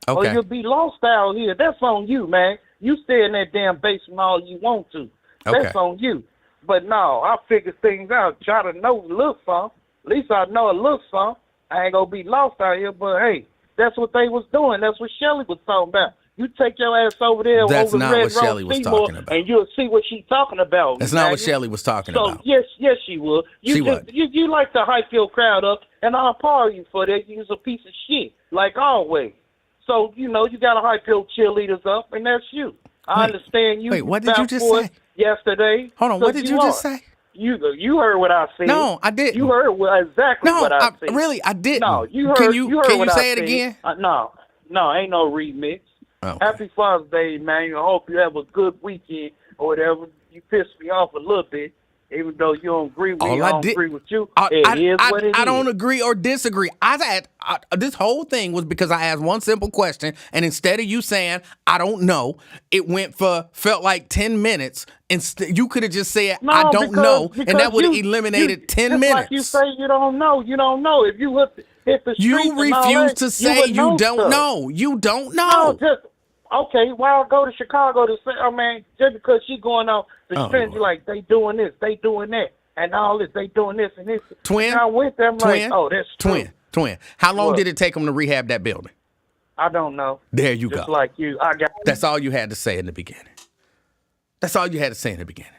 Or Okay. you'll be lost out here. That's on you, man. You stay in that damn basement all you want to. That's Okay. on you. But no, I figure things out. Try to know a little something. At least I know a little something. I ain't going to be lost out here. But, hey, that's what they was doing. That's what Shelley was talking about. You take your ass over there That's over not Red what Rose Shelley was Seymour, talking about. and you'll see what she's talking about. That's not what Maggie. Shelley was talking So, about. yes, she will. She wasn't. You like to hype your crowd up, and I applaud you for that. You's a piece of shit, like always. So, you got to hype your cheerleaders up, and that's you. I understand you. wait, what did you just forth say? Yesterday. Hold on, what did you just say? You heard what I said. No, I didn't. You heard exactly No, what I said. really, I didn't. No, you heard. Can you heard what I say it said. again? No, ain't no remix. Okay. Happy Father's Day, man. I hope you have a good weekend or whatever. You pissed me off a little bit, even though you don't agree with me. I don't agree with you. It is what it is. I don't agree or disagree. This whole thing was because I asked one simple question, and instead of you saying I don't know, it felt like 10 minutes. Instead, you could have just said I don't know, and that would have eliminated 10 minutes. Like you say, you don't know. You don't know. If you hit the streets You and all refuse that, to say you you would don't stuff. know. You don't No, know. just okay. Why I go to Chicago to say, oh man, just because she going off the trend, you like they doing this, they doing that, and all this, they doing this and this. Twin, and I went there, I'm like, oh, that's true. Twin. How long What? did it take them to rehab that building? I don't know. There you Just go. like you, I got. That's all you had to say in the beginning. That's all you had to say in the beginning.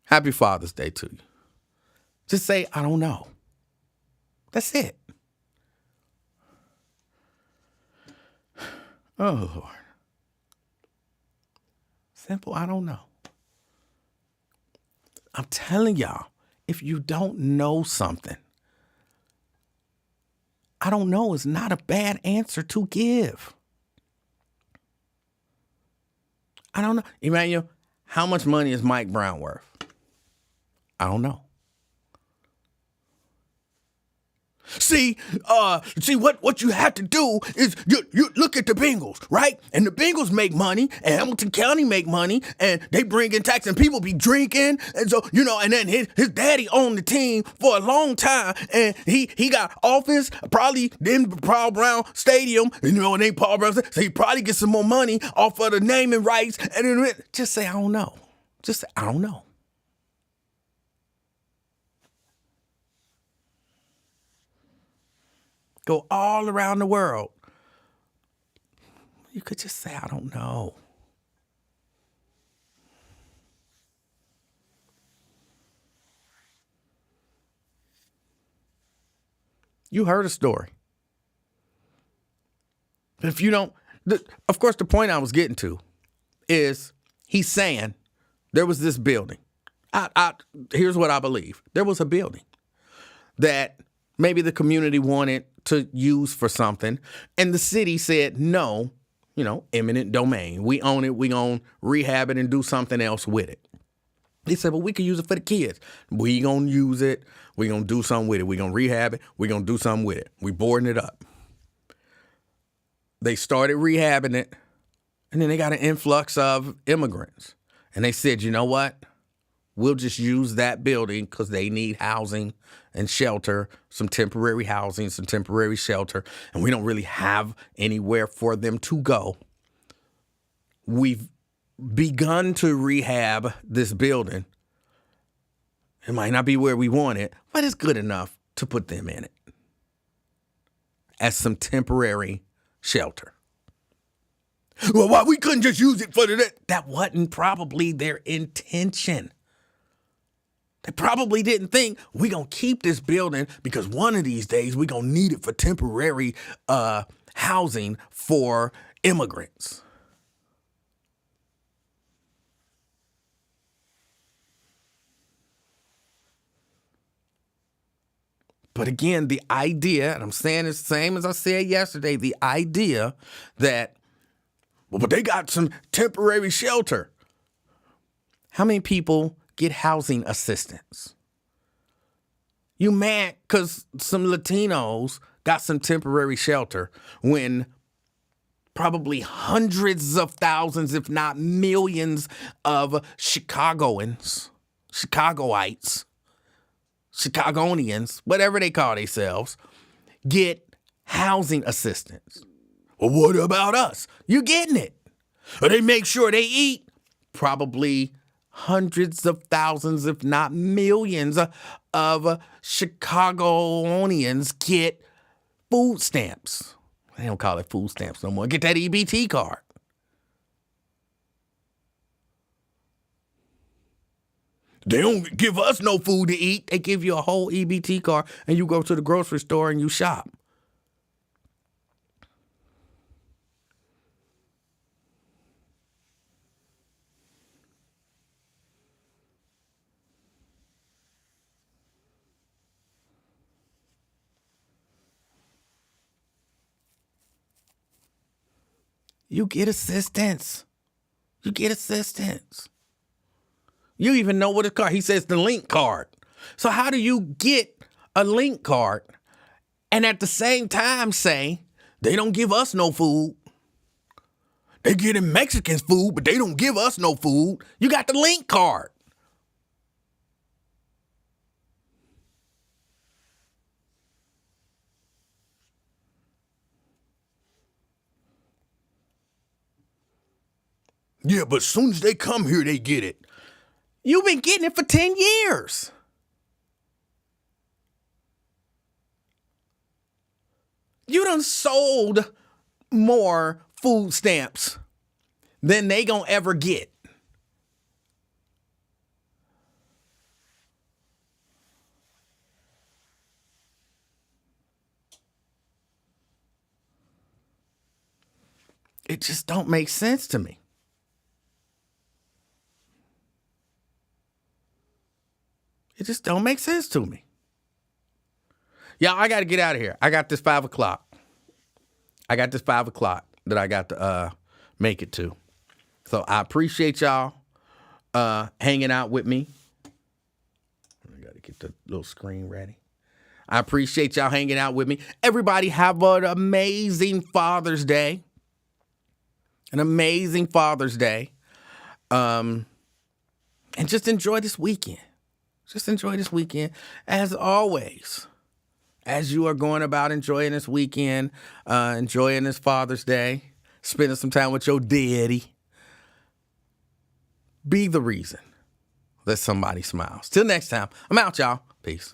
Happy Father's Day to you. Just say, I don't know. That's it. Oh, Lord. Simple, I don't know. I'm telling y'all, if you don't know something, I don't know is not a bad answer to give. I don't know. Emanuel, how much money is Mike Brown worth? I don't know. See what you have to do is you look at the Bengals, right? And the Bengals make money, and Hamilton County make money, and they bring in tax, and people be drinking, and so and then his daddy owned the team for a long time, and he got office probably in Paul Brown Stadium, and it ain't Paul Brown, so he probably get some more money off of the naming rights, and then just say I don't know, just say I don't know. Go all around the world. You could just say, I don't know. You heard a story. If you don't, of course, the point I was getting to is he's saying there was this building. Here's what I believe. There was a building that maybe the community wanted to use for something, and the city said, no, eminent domain. We own it. We gonna rehab it and do something else with it. They said, well, we can use it for the kids. We gonna use it. We gonna do something with it. We gonna rehab it. We gonna do something with it. We boarding it up. They started rehabbing it, and then they got an influx of immigrants. And they said, you know what? we'll just use that building because they need housing and shelter, some temporary housing, some temporary shelter, and we don't really have anywhere for them to go. We've begun to rehab this building. It might not be where we want it, but it's good enough to put them in it as some temporary shelter. Well, why we couldn't just use it for that wasn't probably their intention. They probably didn't think we're going to keep this building because one of these days we're going to need it for temporary housing for immigrants. But again, the idea, and I'm saying it's the same as I said yesterday, the idea that, well, but they got some temporary shelter. How many people get housing assistance? You mad because some Latinos got some temporary shelter when probably hundreds of thousands, if not millions of Chicagoans, Chicagoites, Chicagonians, whatever they call themselves, get housing assistance. Well, what about us? You getting it? Or they make sure they eat. Probably hundreds of thousands, if not millions, of Chicagoanians get food stamps. They don't call it food stamps no more. Get that EBT card. They don't give us no food to eat. They give you a whole EBT card and you go to the grocery store and you shop. You get assistance. You get assistance. You even know what it's called. He says the link card. So how do you get a link card and at the same time say they don't give us no food? They getting Mexicans food, but they don't give us no food. You got the link card. Yeah, but as soon as they come here, they get it. You've been getting it for 10 years. You done sold more food stamps than they gonna ever get. It just don't make sense to me. It just don't make sense to me. Y'all, I got to get out of here. I got this 5 o'clock. I got this 5 o'clock that I got to make it to. So I appreciate y'all hanging out with me. I got to get the little screen ready. I appreciate y'all hanging out with me. Everybody have an amazing Father's Day. An amazing Father's Day. And just enjoy this weekend. Just enjoy this weekend. As always, as you are going about enjoying this weekend, enjoying this Father's Day, spending some time with your daddy, be the reason that somebody smiles. Till next time, I'm out, y'all. Peace.